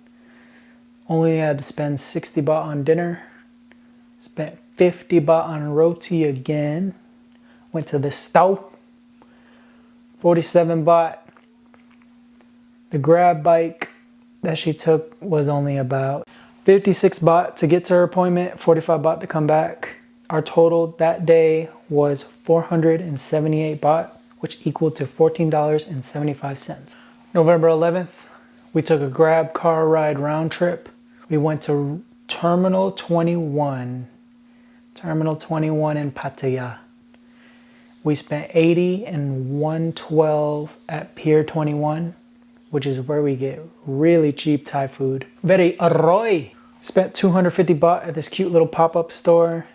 A: Only had to spend 60 baht on dinner. Spent 50 baht on roti again. Went to the store. 47 baht. The grab bike that she took was only about 56 baht to get to her appointment, 45 baht to come back. Our total that day was 478 baht, which equaled to $14.75. November 11th, we took a grab car ride round trip. We went to Terminal 21 in Pattaya. We spent 80 and 112 at Pier 21, which is where we get really cheap Thai food. Very arroy. Spent 250 baht at this cute little pop-up store.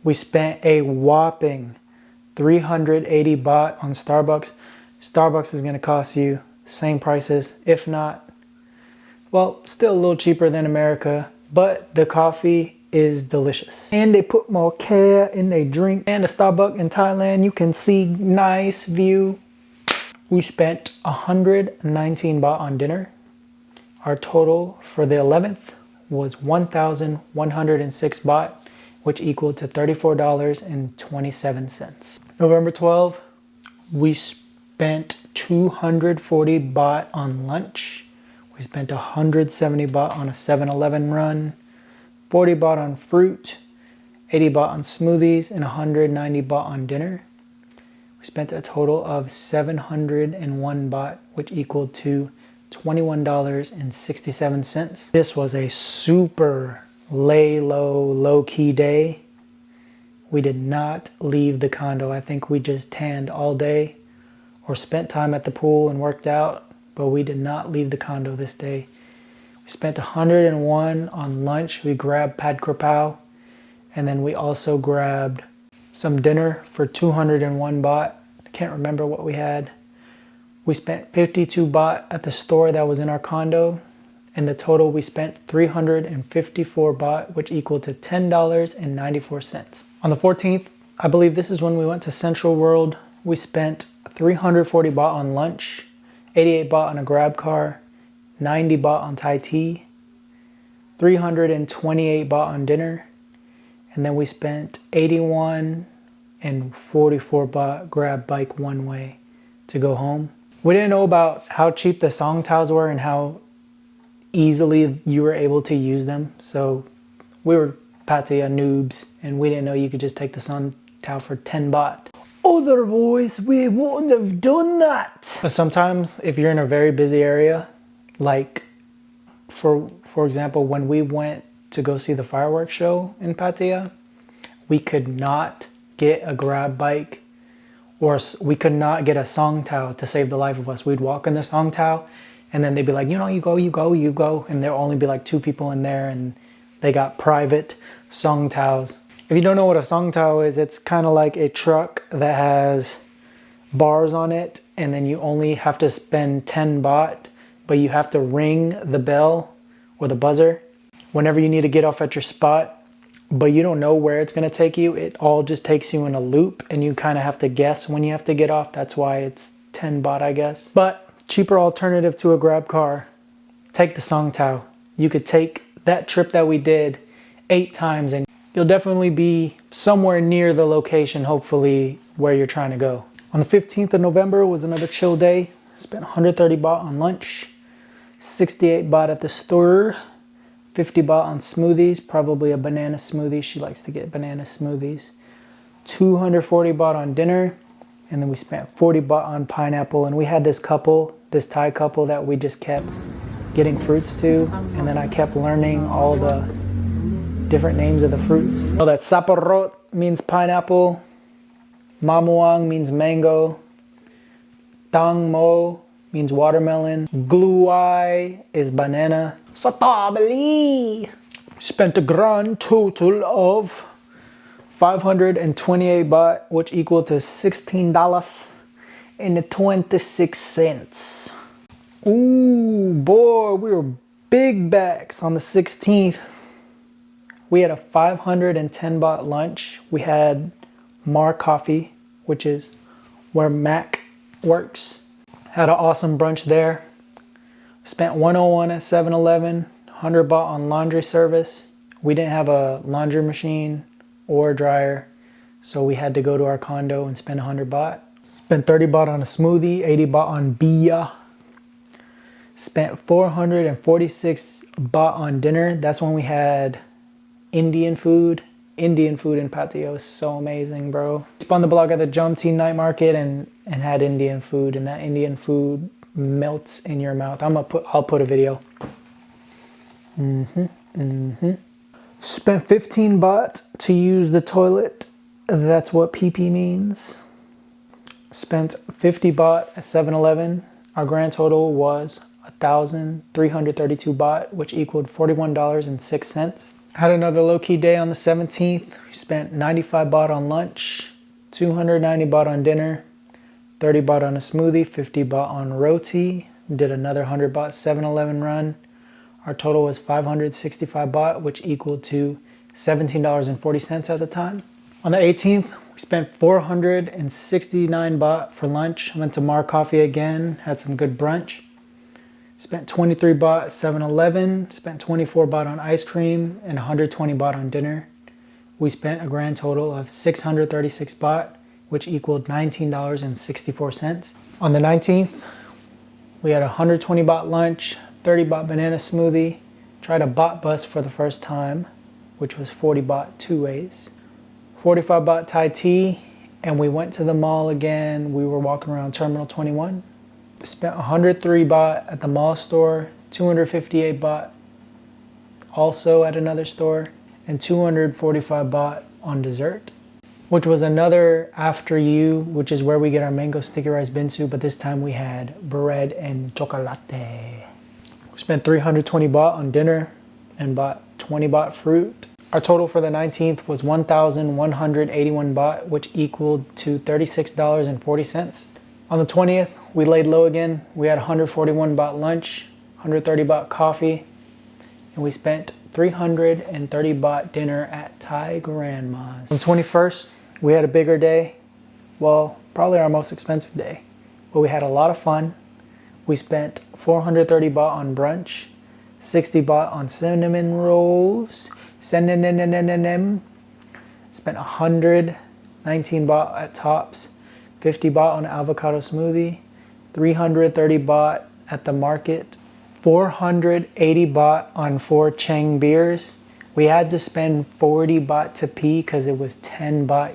A: We spent a whopping 380 baht on Starbucks. Starbucks is gonna cost you the same prices, if not, well, still a little cheaper than America, but the coffee is delicious. And they put more care in their drink. And the Starbucks in Thailand, you can see nice view. We spent 119 baht on dinner. Our total for the 11th was 1,106 baht, which equaled to $34.27. November 12th, we spent 240 baht on lunch. We spent 170 baht on a 7-Eleven run, 40 baht on fruit, 80 baht on smoothies, and 190 baht on dinner. We spent a total of 701 baht, which equaled to $21.67. This was a super low-key day. We did not leave the condo. I think we just tanned all day or spent time at the pool and worked out, but we did not leave the condo this day. We spent 101 on lunch. We grabbed pad krapao, and then we also grabbed some dinner for 201 baht. I can't remember what we had. We spent 52 baht at the store that was in our condo, and the total we spent 354 baht, which equaled to $10.94. On the 14th, I believe this is when we went to Central World. We spent 340 baht on lunch, 88 baht on a grab car, 90 baht on Thai tea, 328 baht on dinner, and then we spent 81 and 44 baht grab bike one way to go home. We didn't know about how cheap the song towels were and how easily you were able to use them. So we were Pattaya noobs and we didn't know you could just take the sun towel for 10 baht. Otherwise, we wouldn't have done that. But sometimes if you're in a very busy area, like for example, when we went to go see the fireworks show in Pattaya, we could not get a grab bike or we could not get a song towel to save the life of us. We'd walk in the song towel and then they'd be like, you know, you go. And there'll only be like 2 people in there and they got private song towels. If you don't know what a song towel is, it's kind of like a truck that has bars on it and then you only have to spend 10 baht, but you have to ring the bell or the buzzer whenever you need to get off at your spot, but you don't know where it's going to take you. It all just takes you in a loop and you kind of have to guess when you have to get off. That's why it's 10 baht, I guess. But cheaper alternative to a grab car, take the song towel. You could take that trip that we did 8 times and you'll definitely be somewhere near the location, hopefully, where you're trying to go. On the 15th of November was another chill day. Spent 130 baht on lunch, 68 baht at the store, 50 baht on smoothies, probably a banana smoothie. She likes to get banana smoothies. 240 baht on dinner, and then we spent 40 baht on pineapple. And we had this Thai couple that we just kept getting fruits to, and then I kept learning all the different names of the fruits. Oh, that saparot means pineapple, mamuang means mango, tang mo means watermelon, gluai is banana, strawberry. Spent a grand total of 528 baht, which equal to $16.26. Ooh, boy, we were big bags. On the 16th, we had a 510 baht lunch. We had Mar Coffee, which is where Mac works. Had an awesome brunch there. Spent 101 at 7-Eleven, 100 baht on laundry service. We didn't have a laundry machine or dryer, so we had to go to our condo and spend 100 baht. Spent 30 baht on a smoothie, 80 baht on bia. Spent 446 baht on dinner. That's when we had Indian food. Indian food in Pattaya is so amazing, bro. Spun the block at the Jomtien night market and had Indian food, and that Indian food melts in your mouth. I'll put a video. Spent 15 baht to use the toilet. That's what PP means. Spent 50 baht at 7-Eleven. Our grand total was 1,332 baht, which equaled $41.06. Had another low-key day on the 17th. We spent 95 baht on lunch, 290 baht on dinner, 30 baht on a smoothie, 50 baht on roti. Did another 100 baht 7-Eleven run. Our total was 565 baht, which equaled to $17.40 at the time. On the 18th, we spent 469 baht for lunch. Went to Mar Coffee again, had some good brunch. Spent 23 baht at 7-Eleven, spent 24 baht on ice cream, and 120 baht on dinner. We spent a grand total of 636 baht, which equaled $19.64. On the 19th, we had a 120 baht lunch, 30 baht banana smoothie, tried a baht bus for the first time, which was 40 baht two ways, 45 baht Thai tea, and we went to the mall again. We were walking around Terminal 21. Spent 103 baht at the mall store, 258 baht also at another store, and 245 baht on dessert, which was another after you, which is where we get our mango sticky rice binsu, but this time we had bread and chocolate. We spent 320 baht on dinner and bought 20 baht fruit. Our total for the 19th was 1,181 baht, which equaled to $36.40. On the 20th, we laid low again. We had 141 baht lunch, 130 baht coffee, and we spent 330 baht dinner at Thai grandma's. On the 21st, we had a bigger day. Well, probably our most expensive day, but we had a lot of fun. We spent 430 baht on brunch, 60 baht on cinnamon rolls, spent 119 baht at Tops, 50 baht on avocado smoothie, 330 baht at the market, 480 baht on 4 Cheng beers. We had to spend 40 baht to pee because it was 10 baht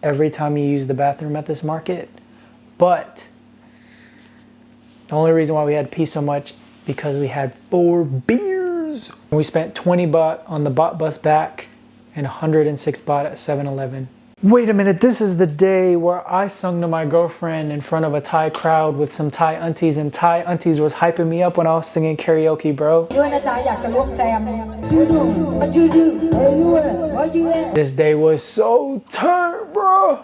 A: every time you use the bathroom at this market. But the only reason why we had to pee so much because we had 4 beers. We spent 20 baht on the baht bus back and 106 baht at 7-Eleven. Wait a minute, this is the day where I sung to my girlfriend in front of a Thai crowd with some Thai aunties, and Thai aunties was hyping me up when I was singing karaoke, bro. This day was so turned, bro.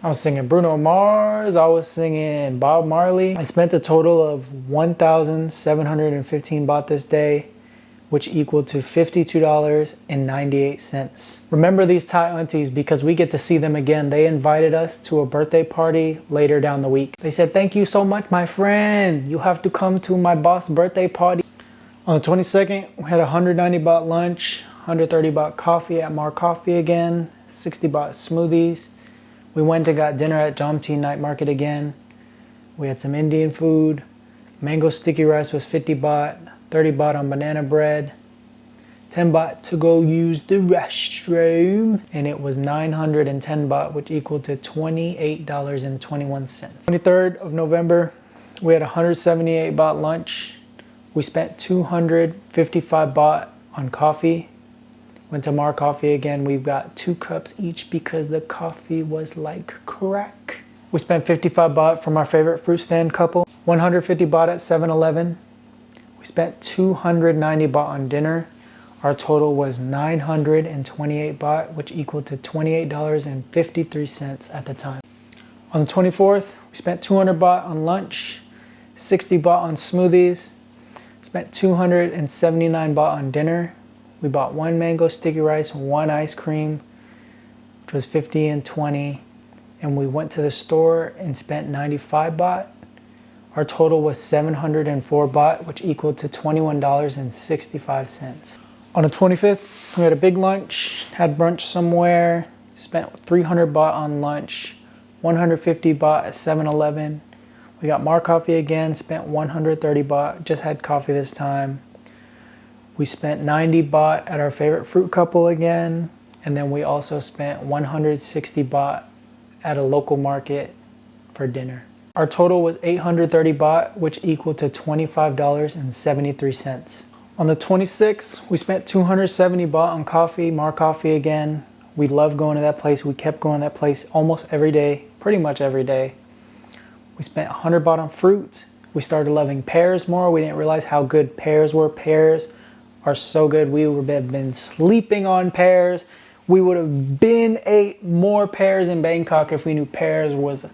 A: I was singing Bruno Mars, I was singing Bob Marley. I spent a total of 1,715 baht this day, which equaled to $52.98. Remember these Thai aunties because we get to see them again. They invited us to a birthday party later down the week. They said, "Thank you so much, my friend. You have to come to my boss' birthday party." On the 22nd, we had a 190 baht lunch, 130 baht coffee at Mar Coffee again, 60 baht smoothies. We went and got dinner at Jomtien night market again. We had some Indian food. Mango sticky rice was 50 baht. 30 baht on banana bread, 10 baht to go use the restroom, and it was 910 baht, which equaled to $28.21. 23rd of November, we had 178 baht lunch. We spent 255 baht on coffee. Went to Mar Coffee again. We've got 2 cups each because the coffee was like crack. We spent 55 baht from our favorite fruit stand couple, 150 baht at 7-Eleven. We spent 290 baht on dinner. Our total was 928 baht, which equaled to $28.53 at the time. On the 24th, we spent 200 baht on lunch, 60 baht on smoothies, Spent 279 baht on dinner. We bought one mango sticky rice, one ice cream, which was 50 and 20. And we went to the store and spent 95 baht. Our total was 704 baht, which equaled to $21.65. On the 25th, we had a big lunch, had brunch somewhere, spent 300 baht on lunch, 150 baht at 7-Eleven. We got more coffee again, spent 130 baht, just had coffee this time. We spent 90 baht at our favorite fruit couple again, and then we also spent 160 baht at a local market for dinner. Our total was 830 baht, which equaled to $25.73. On the 26th, we spent 270 baht on coffee, more coffee again. We love going to that place. We kept going to that place almost every day, pretty much every day. We spent 100 baht on fruit. We started loving pears more. We didn't realize how good pears were. Pears are so good. We would have been sleeping on pears. We would have been ate more pears in Bangkok if we knew pears was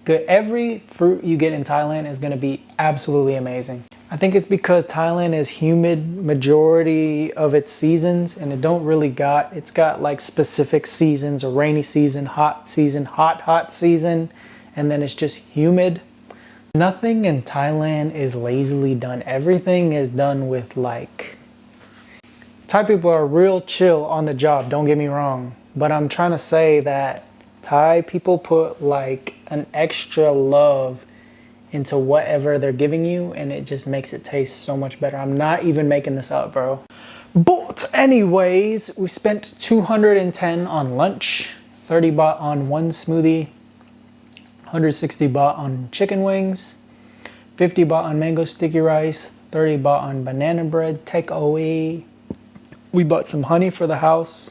A: good. Every fruit you get in Thailand is going to be absolutely amazing. I think it's because Thailand is humid majority of its seasons, and it's got like specific seasons, a rainy season, hot season, hot season, and then it's just humid. Nothing in Thailand is lazily done. Everything is done with like, Thai people are real chill on the job, don't get me wrong, but I'm trying to say that Thai people put like an extra love into whatever they're giving you, and it just makes it taste so much better. I'm not even making this up, bro. But anyways, we spent 210 on lunch, 30 baht on one smoothie, 160 baht on chicken wings, 50 baht on mango sticky rice, 30 baht on banana bread takeaway. We bought some honey for the house,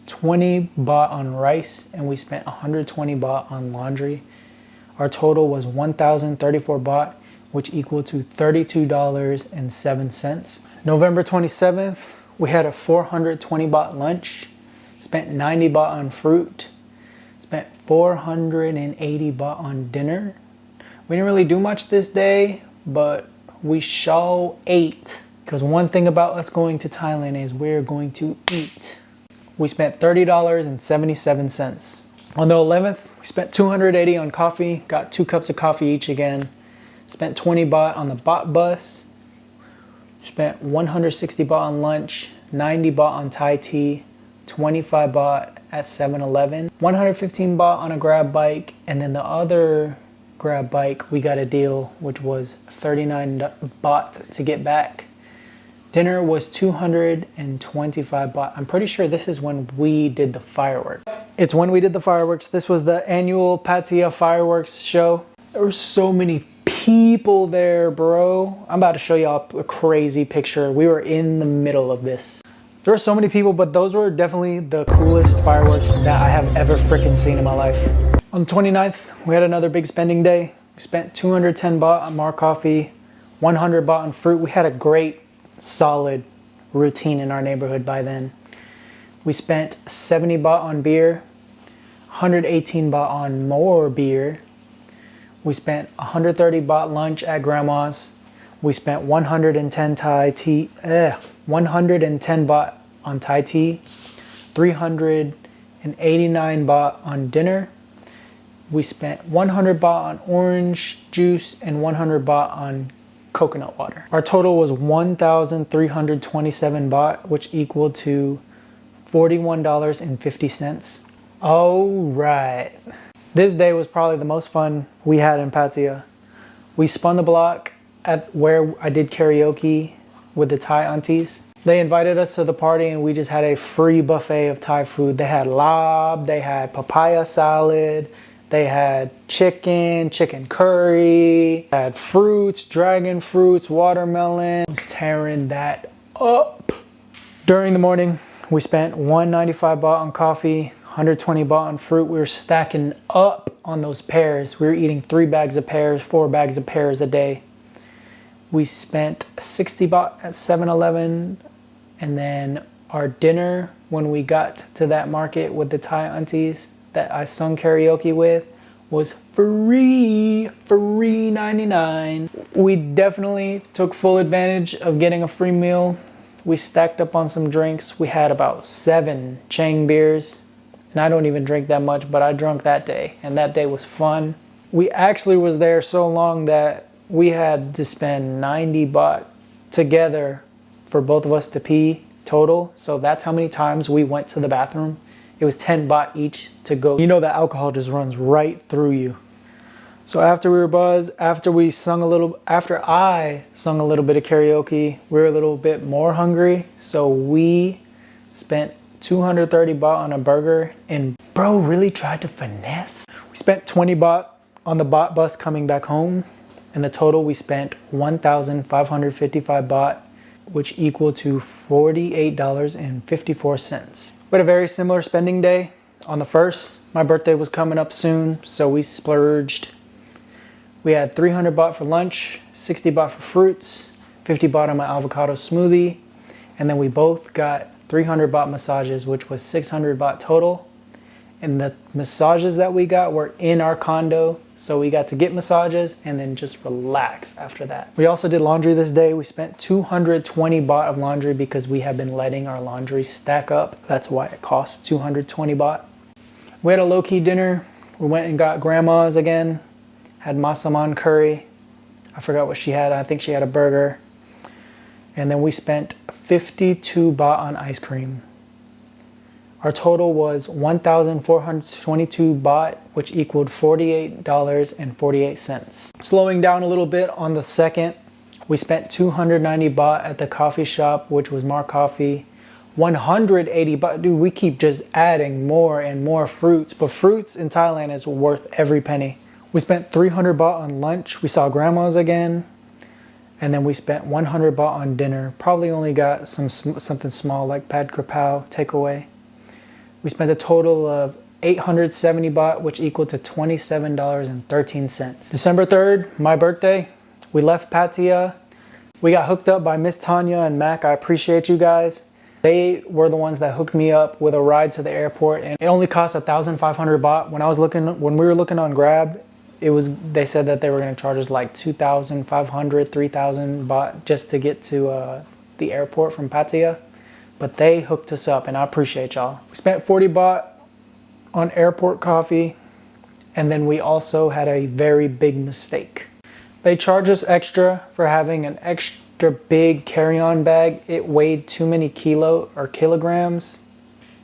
A: 20 baht on rice, and we spent 120 baht on laundry. Our total was 1,034 baht, which equaled to $32.07. November 27th, we had a 420 baht lunch, spent 90 baht on fruit, spent 480 baht on dinner. We didn't really do much this day, but we sure ate. Because one thing about us going to Thailand is we're going to eat. We spent $30.77. On the 11th, we spent 280 on coffee, got 2 cups of coffee each again. Spent 20 baht on the baht bus. Spent 160 baht on lunch, 90 baht on Thai tea, 25 baht at 7-Eleven, 115 baht on a grab bike, and then the other grab bike, we got a deal, which was 39 baht to get back. Dinner was 225 baht. I'm pretty sure this is when we did the fireworks. It's when we did the fireworks. This was the annual Pattaya fireworks show. There were so many people there, bro. I'm about to show y'all a crazy picture. We were in the middle of this. There were so many people, but those were definitely the coolest fireworks that I have ever freaking seen in my life. On the 29th, we had another big spending day. We spent 210 baht on more coffee, 100 baht on fruit. We had a great solid routine in our neighborhood by then. We spent 70 baht on beer, 118 baht on more beer. We spent 130 baht lunch at grandma's. We spent 110 baht on Thai tea, 389 baht on dinner. We spent 100 baht on orange juice and 100 baht on coconut water. Our total was 1,327 baht, which equaled to $41.50. All right. This day was probably the most fun we had in Pattaya. We spun the block at where I did karaoke with the Thai aunties. They invited us to the party and we just had a free buffet of Thai food. They had lab, they had papaya salad, they had chicken curry, had fruits, dragon fruits, watermelon. I was tearing that up. During the morning, we spent 195 baht on coffee, 120 baht on fruit. We were stacking up on those pears. We were eating 3 bags of pears, 4 bags of pears a day. We spent 60 baht at 7-Eleven, and then our dinner when we got to that market with the Thai aunties that I sung karaoke with was free 99. We definitely took full advantage of getting a free meal. We stacked up on some drinks. We had about 7 Chang beers, and I don't even drink that much, but I drank that day, and that day was fun. We actually was there so long that we had to spend 90 baht together for both of us to pee total. So that's how many times we went to the bathroom. It was 10 baht each to go. You know that alcohol just runs right through you. So after we were buzzed, after I sung a little bit of karaoke, we were a little bit more hungry. So we spent 230 baht on a burger, and bro really tried to finesse. We spent 20 baht on the baht bus coming back home. In the total, we spent 1,555 baht, which equaled to $48.54. We had a very similar spending day. On the 1st, my birthday was coming up soon, so we splurged. We had 300 baht for lunch, 60 baht for fruits, 50 baht on my avocado smoothie, and then we both got 300 baht massages, which was 600 baht total. And the massages that we got were in our condo, so we got to get massages and then just relax after that. We also did laundry this day. We spent 220 baht of laundry because we have been letting our laundry stack up. That's why it costs 220 baht. We had a low-key dinner. We went and got grandma's again. Had masaman curry. I forgot what she had. I think she had a burger. And then we spent 52 baht on ice cream. Our total was 1,422 baht, which equaled $48.48. Slowing down a little bit on the 2nd, we spent 290 baht at the coffee shop, which was Mar Coffee. 180 baht. Dude, we keep just adding more and more fruits, but fruits in Thailand is worth every penny. We spent 300 baht on lunch. We saw grandma's again. And then we spent 100 baht on dinner. Probably only got something small like pad krapao takeaway. We spent a total of 870 baht, which equaled to $27.13. December 3rd, my birthday, we left Pattaya. We got hooked up by Miss Tanya and Mac. I appreciate you guys. They were the ones that hooked me up with a ride to the airport, and it only cost 1,500 baht. When we were looking on Grab, they said that they were going to charge us like 2,500, 3,000 baht just to get to the airport from Pattaya. But they hooked us up, and I appreciate y'all. We spent 40 baht on airport coffee, and then we also had a very big mistake. They charged us extra for having an extra big carry-on bag. It weighed too many kilograms.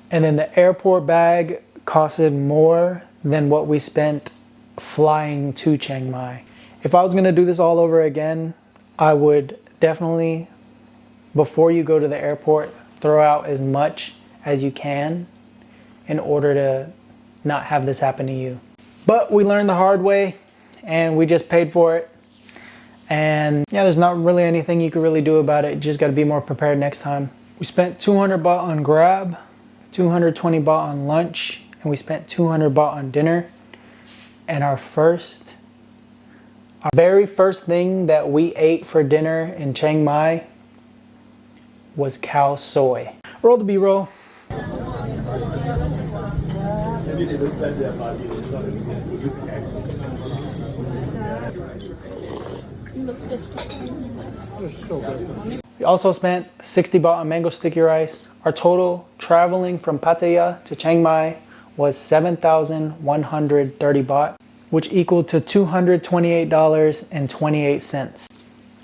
A: And then the airport bag costed more than what we spent flying to Chiang Mai. If I was gonna do this all over again, I would definitely, before you go to the airport, throw out as much as you can in order to not have this happen to you. But we learned the hard way, and we just paid for it. And yeah, there's not really anything you could really do about it. You just gotta be more prepared next time. We spent 200 baht on Grab, 220 baht on lunch, and we spent 200 baht on dinner. And our very first thing that we ate for dinner in Chiang Mai was cow soy. Roll the B-roll. We also spent 60 baht on mango sticky rice. Our total traveling from Pattaya to Chiang Mai was 7,130 baht, which equaled to $228.28.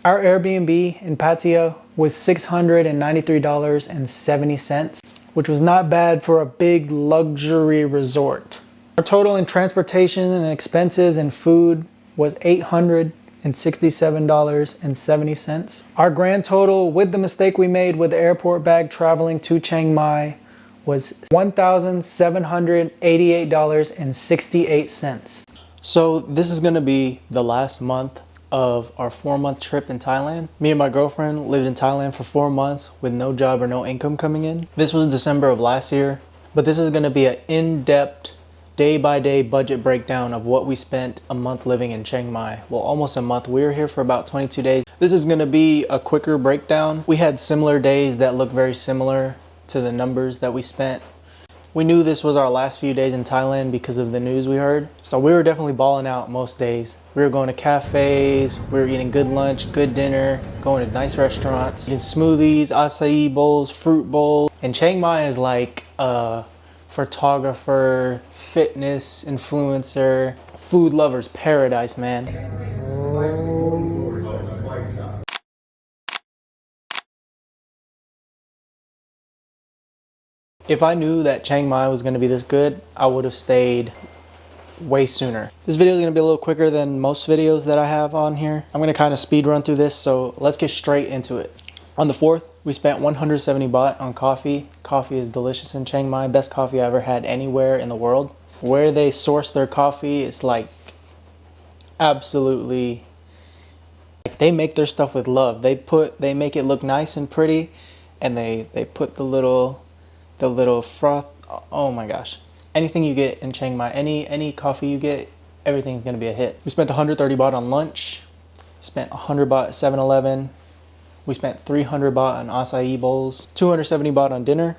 A: Our Airbnb in Pattaya was $693.70, which was not bad for a big luxury resort. Our total in transportation and expenses and food was $867.70. Our grand total with the mistake we made with the airport bag traveling to Chiang Mai was $1,788.68. So this is gonna be the last month of our 4-month trip in Thailand. Me and my girlfriend lived in Thailand for 4 months with no job or no income coming in. This was December of last year, but this is gonna be an in-depth, day-by-day budget breakdown of what we spent a month living in Chiang Mai. Well, almost a month. We were here for about 22 days. This is gonna be a quicker breakdown. We had similar days that look very similar to the numbers that we spent. We knew this was our last few days in Thailand because of the news we heard. So we were definitely balling out most days. We were going to cafes, we were eating good lunch, good dinner, going to nice restaurants, eating smoothies, acai bowls, fruit bowls. And Chiang Mai is like a photographer, fitness influencer, food lover's paradise, man. If I knew that Chiang Mai was gonna be this good, I would have stayed way sooner. This video is gonna be a little quicker than most videos that I have on here. I'm gonna kind of speed run through this, so let's get straight into it. On the 4th, we spent 170 baht on coffee. Coffee is delicious in Chiang Mai. Best coffee I ever had anywhere in the world. Where they source their coffee, it's like absolutely, like they make their stuff with love. They make it look nice and pretty, and they put the little froth. Oh my gosh, anything you get in Chiang Mai, any coffee you get, everything's gonna be a hit. We spent 130 baht on lunch, spent 100 baht at 7-Eleven. We spent 300 baht on acai bowls, 270 baht on dinner,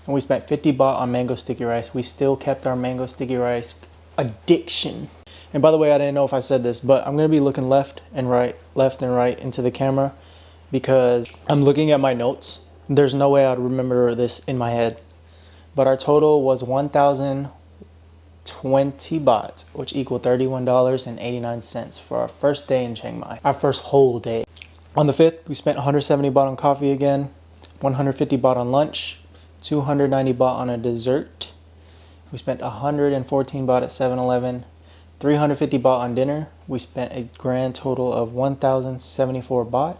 A: and we spent 50 baht on mango sticky rice. We still kept our mango sticky rice addiction. And by the way, I didn't know if I said this, but I'm gonna be looking left and right into the camera because I'm looking at my notes. There's no way I'd remember this in my head. But our total was 1,020 baht, which equaled $31.89 for our first day in Chiang Mai. Our first whole day. On the 5th, we spent 170 baht on coffee again, 150 baht on lunch, 290 baht on a dessert. We spent 114 baht at 7-Eleven, 350 baht on dinner. We spent a grand total of 1,074 baht,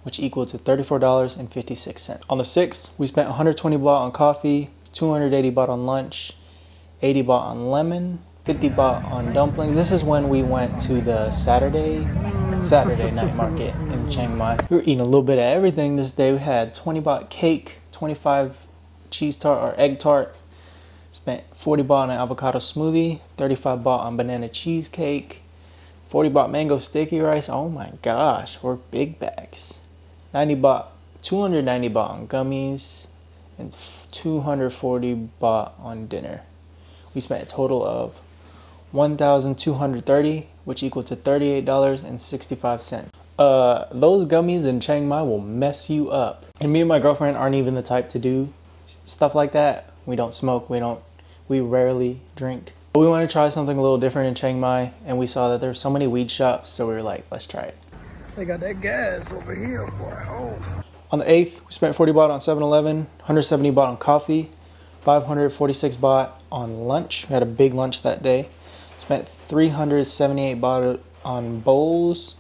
A: which equaled to $34.56. On the 6th, we spent 120 baht on coffee, 280 baht on lunch, 80 baht on lemon, 50 baht on dumplings. This is when we went to the Saturday night market in Chiang Mai. We were eating a little bit of everything this day. We had 20 baht cake, 25 cheese tart or egg tart, spent 40 baht on an avocado smoothie, 35 baht on banana cheesecake, 40 baht mango sticky rice. Oh my gosh, we're big bags. 90 baht, 290 baht on gummies, and 240 baht on dinner. We spent a total of 1,230, which equal to $38.65. Those gummies in Chiang Mai will mess you up. And me and my girlfriend aren't even the type to do stuff like that. We don't smoke, we rarely drink. But we want to try something a little different in Chiang Mai, and we saw that there's so many weed shops, so we were like, let's try it. They got that gas over here, boy. Oh. On the 8th, we spent 40 baht on 7-Eleven, 170 baht on coffee, 546 baht on lunch. We had a big lunch that day. Spent 378 baht on bowls.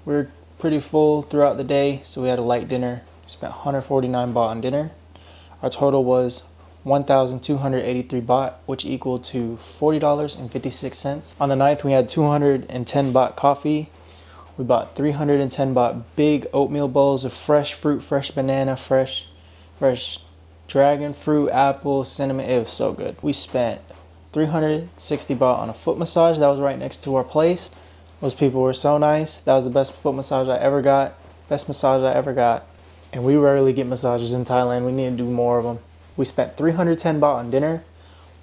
A: We were pretty full throughout the day, so we had a light dinner. We spent 149 baht on dinner. Our total was 1,283 baht, which equaled to $40.56. On the 9th, we had 210 baht coffee. We bought 310 baht big oatmeal bowls of fresh fruit, fresh banana, fresh dragon fruit, apple, cinnamon. It was so good. We spent 360 baht on a foot massage that was right next to our place. Those people were so nice. That was the best foot massage I ever got. Best massage I ever got. And we rarely get massages in Thailand. We need to do more of them. We spent 310 baht on dinner,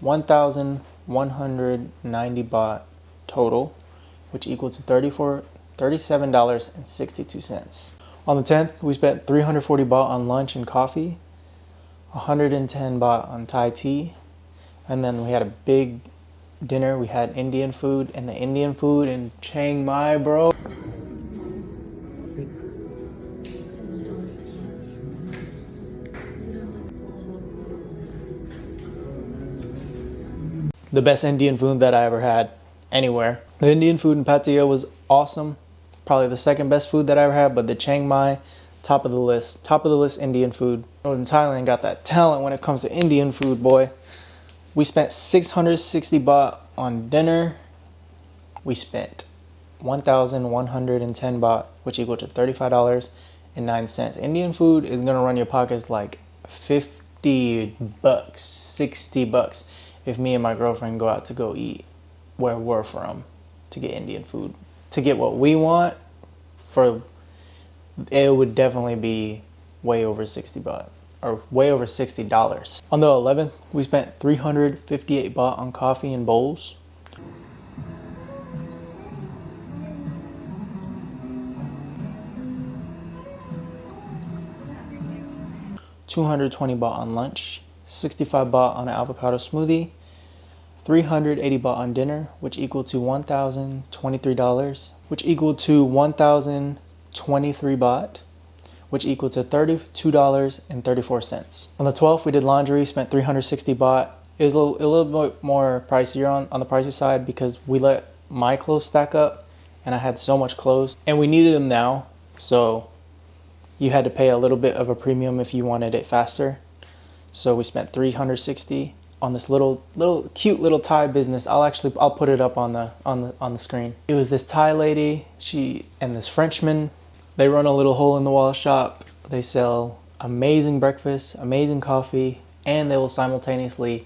A: 1,190 baht total, which equal to $37.62. On the 10th, we spent 340 baht on lunch and coffee, 110 baht on Thai tea, and then we had a big dinner. We had Indian food, and the Indian food in Chiang Mai, bro. The best Indian food that I ever had anywhere. The Indian food in Pattaya was awesome. Probably the second best food that I ever had, but the Chiang Mai, top of the list. Top of the list Indian food. Northern Thailand got that talent when it comes to Indian food, boy. We spent 660 baht on dinner. We spent 1,110 baht, which equal to $35.09. Indian food is gonna run your pockets like $50, $60 if me and my girlfriend go out to go eat where we're from to get Indian food. To get what we want, it would definitely be way over 60 baht. or way over $60. On the 11th, we spent 358 baht on coffee and bowls. 220 baht on lunch, 65 baht on an avocado smoothie, 380 baht on dinner, which equaled to $1,023, which equaled to 1,023 baht, which equaled to $32.34. On the 12th, we did laundry, spent 360 baht. It was a little bit more pricier on the pricey side because we let my clothes stack up and I had so much clothes and we needed them now. So you had to pay a little bit of a premium if you wanted it faster. So we spent 360 on this little cute little Thai business. I'll put it up on the screen. It was this Thai lady, she and this Frenchman. They run a little hole in the wall shop. They sell amazing breakfast, amazing coffee, and they will simultaneously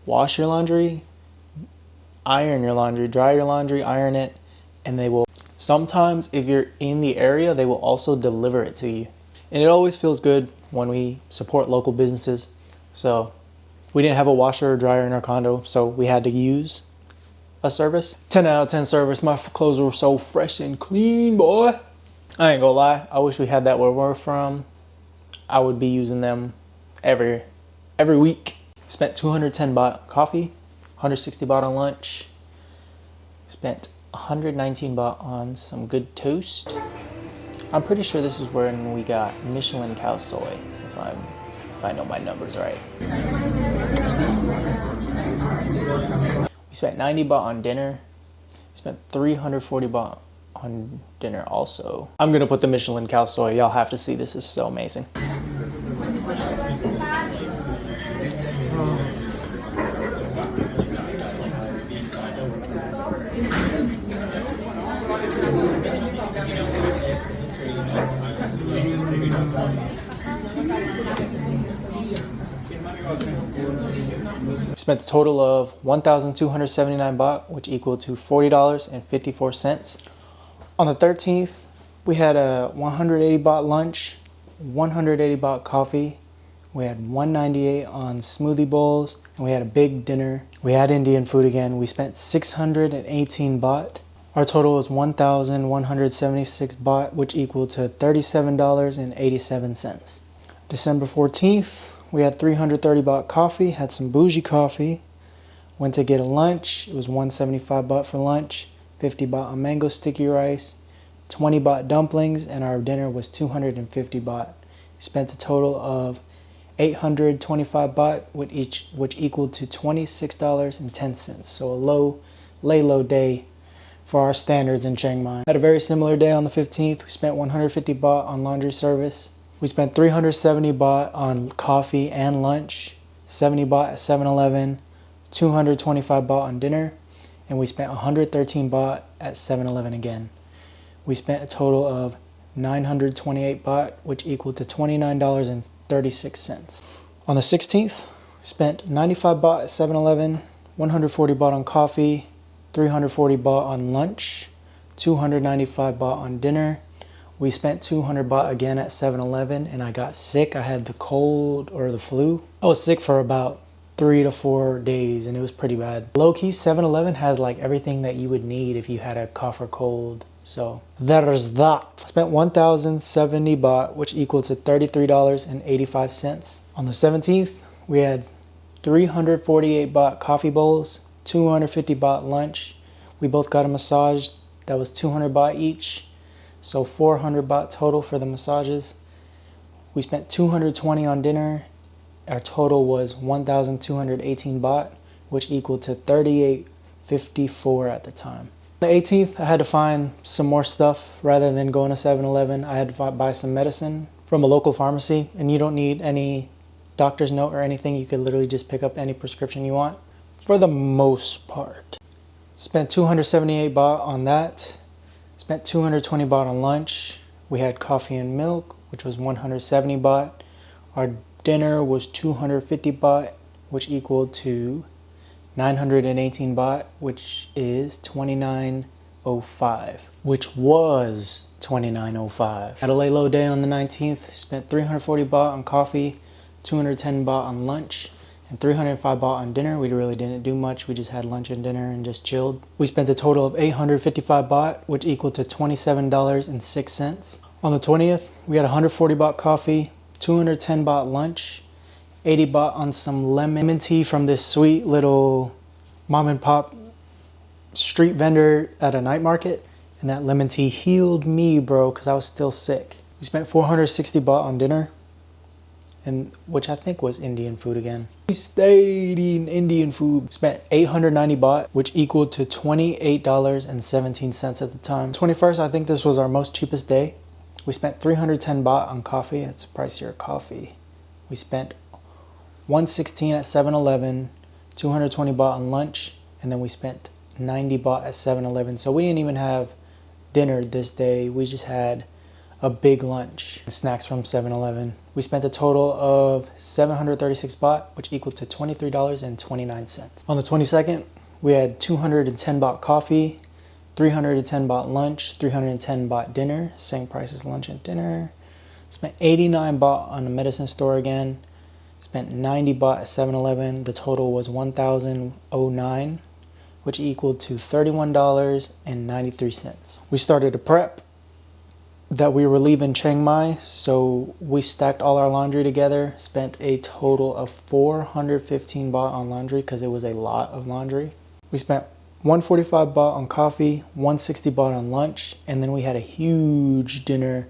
A: wash your laundry, iron your laundry, dry your laundry, iron it, and they will sometimes, if you're in the area, they will also deliver it to you. And it always feels good when we support local businesses. So we didn't have a washer or dryer in our condo, so we had to use a service. 10 out of 10 service. My clothes were so fresh and clean, boy. I ain't gonna lie. I wish we had that where we're from. I would be using them every week. Spent 210 baht on coffee, 160 baht on lunch. Spent 119 baht on some good toast. I'm pretty sure this is when we got Michelin cow soy, if I know my numbers right. We spent 90 baht on dinner. We spent 340 baht on dinner also. I'm gonna put the Michelin cow soy. Y'all have to see this. Is so amazing. Spent a total of 1,279 baht, which equaled to $40.54. On the 13th, we had a 180 baht lunch, 180 baht coffee. We had 198 on smoothie bowls, and we had a big dinner. We had Indian food again. We spent 618 baht. Our total was 1,176 baht, which equaled to $37.87. December 14th, we had 330 baht coffee, had some bougie coffee. Went to get a lunch. It was 175 baht for lunch, 50 baht on mango sticky rice, 20 baht dumplings, and our dinner was 250 baht. We spent a total of 825 baht, which equaled to $26.10. So a lay low day for our standards in Chiang Mai. Had a very similar day on the 15th. We spent 150 baht on laundry service. We spent 370 baht on coffee and lunch, 70 baht at 7-Eleven, 225 baht on dinner, and we spent 113 baht at 7-Eleven again. We spent a total of 928 baht, which equaled to $29.36. On the 16th, we spent 95 baht at 7-Eleven, 140 baht on coffee, 340 baht on lunch, 295 baht on dinner. We spent 200 baht again at 7-Eleven, and I got sick. I had the cold or the flu. I was sick for about 3 to 4 days, and it was pretty bad. Low-key, 7-Eleven has like everything that you would need if you had a cough or cold. So there's that. I spent 1,070 baht, which equaled to $33.85. On the 17th, we had 348 baht coffee bowls, 250 baht lunch. We both got a massage that was 200 baht each. So 400 baht total for the massages. We spent 220 on dinner. Our total was 1,218 baht, which equaled to 38.54 at the time. On the 18th, I had to find some more stuff rather than going to 7-Eleven. I had to buy some medicine from a local pharmacy, and you don't need any doctor's note or anything. You could literally just pick up any prescription you want for the most part. Spent 278 baht on that. Spent 220 baht on lunch. We had coffee and milk, which was 170 baht. Our dinner was 250 baht, which equaled to 918 baht, which is 29.05, which was 29.05. Had a lay low day on the 19th. Spent 340 baht on coffee, 210 baht on lunch, and 305 baht on dinner. We really didn't do much. We just had lunch and dinner and just chilled. We spent a total of 855 baht, which equaled to $27.06. On the 20th, we had 140 baht coffee, 210 baht lunch, 80 baht on some lemon tea from this sweet little mom and pop street vendor at a night market. And that lemon tea healed me, bro, because I was still sick. We spent 460 baht on dinner, and which I think was Indian food again. We stayed eating Indian food. Spent 890 baht, which equaled to $28.17 at the time. 21st, I think this was our most cheapest day. We spent 310 baht on coffee. It's a pricier coffee. We spent 116 at 7-Eleven, 220 baht on lunch, and then we spent 90 baht at 7-Eleven. So we didn't even have dinner this day. We just had a big lunch and snacks from 7-Eleven. We spent a total of 736 baht, which equaled to $23.29. On the 22nd, we had 210 baht coffee, 310 baht lunch, 310 baht dinner, same price as lunch and dinner. Spent 89 baht on the medicine store again. Spent 90 baht at 7-Eleven. The total was 1,009, which equaled to $31.93. We started to prep that we were leaving Chiang Mai, so we stacked all our laundry together, spent a total of 415 baht on laundry because it was a lot of laundry. We spent 145 baht on coffee, 160 baht on lunch, and then we had a huge dinner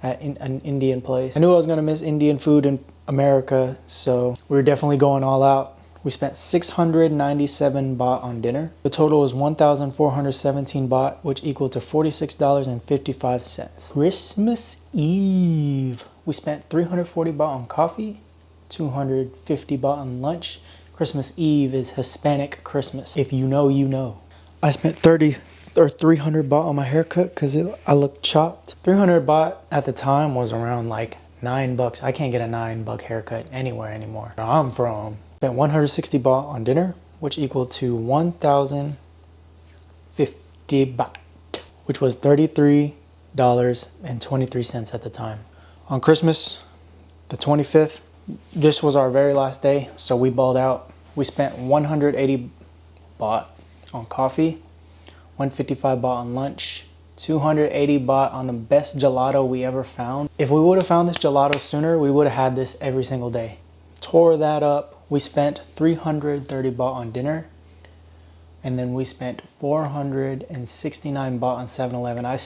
A: at an Indian place. I knew I was going to miss Indian food in America, so we were definitely going all out. We spent 697 baht on dinner. The total was 1,417 baht, which equaled to $46.55. Christmas Eve. We spent 340 baht on coffee, 250 baht on lunch. Christmas Eve is Hispanic Christmas. If you know, you know. I spent 300 baht on my haircut because I looked chopped. 300 baht at the time was around like $9. I can't get a $9 haircut anywhere anymore. Where I'm from. Spent 160 baht on dinner, which equaled to 1,050 baht, which was $33.23 at the time. On Christmas, the 25th, this was our very last day, so we balled out. We spent 180 baht on coffee, 155 baht on lunch, 280 baht on the best gelato we ever found. If we would have found this gelato sooner, we would have had this every single day. Tore that up. We spent 330 baht on dinner, and then we spent 469 baht on 7-Eleven. I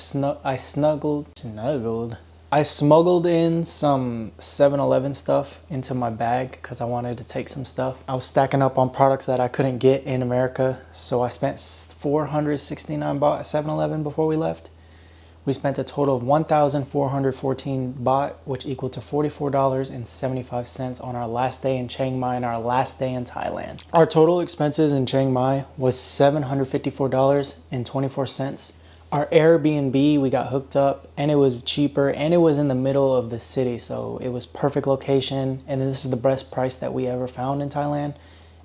A: smuggled in some 7-Eleven stuff into my bag because I wanted to take some stuff. I was stacking up on products that I couldn't get in America, so I spent 469 baht at 7-Eleven before we left. We spent a total of 1,414 baht, which equaled to $44.75 on our last day in Chiang Mai and our last day in Thailand. Our total expenses in Chiang Mai was $754.24. Our Airbnb, we got hooked up and it was cheaper and it was in the middle of the city, so it was perfect location, and this is the best price that we ever found in Thailand.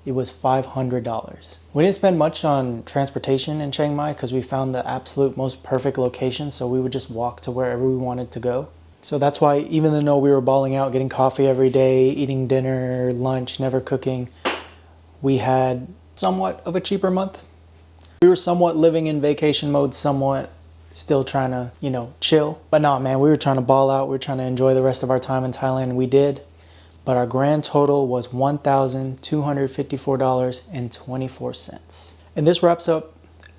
A: It was $500. We didn't spend much on transportation in Chiang Mai because we found the absolute most perfect location, so we would just walk to wherever we wanted to go. So that's why, even though we were balling out, getting coffee every day, eating dinner, lunch, never cooking, we had somewhat of a cheaper month. We were somewhat living in vacation mode, somewhat still trying to, chill. But nah, man, we were trying to ball out. We were trying to enjoy the rest of our time in Thailand, and we did. But our grand total was $1,254.24. And this wraps up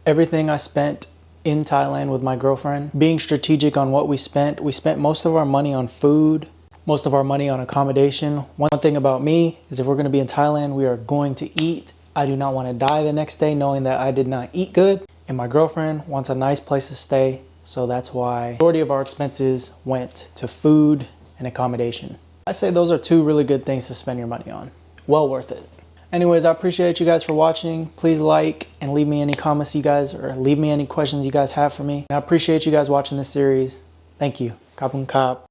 A: everything I spent in Thailand with my girlfriend. Being strategic on what we spent most of our money on food, most of our money on accommodation. One thing about me is if we're going to be in Thailand, we are going to eat. I do not want to die the next day knowing that I did not eat good. And my girlfriend wants a nice place to stay. So that's why the majority of our expenses went to food and accommodation. I say those are two really good things to spend your money on. Well worth it. Anyways, I appreciate you guys for watching. Please like and leave me any comments you guys, or leave me any questions you guys have for me. I appreciate you guys watching this series. Thank you. Kapun Kap.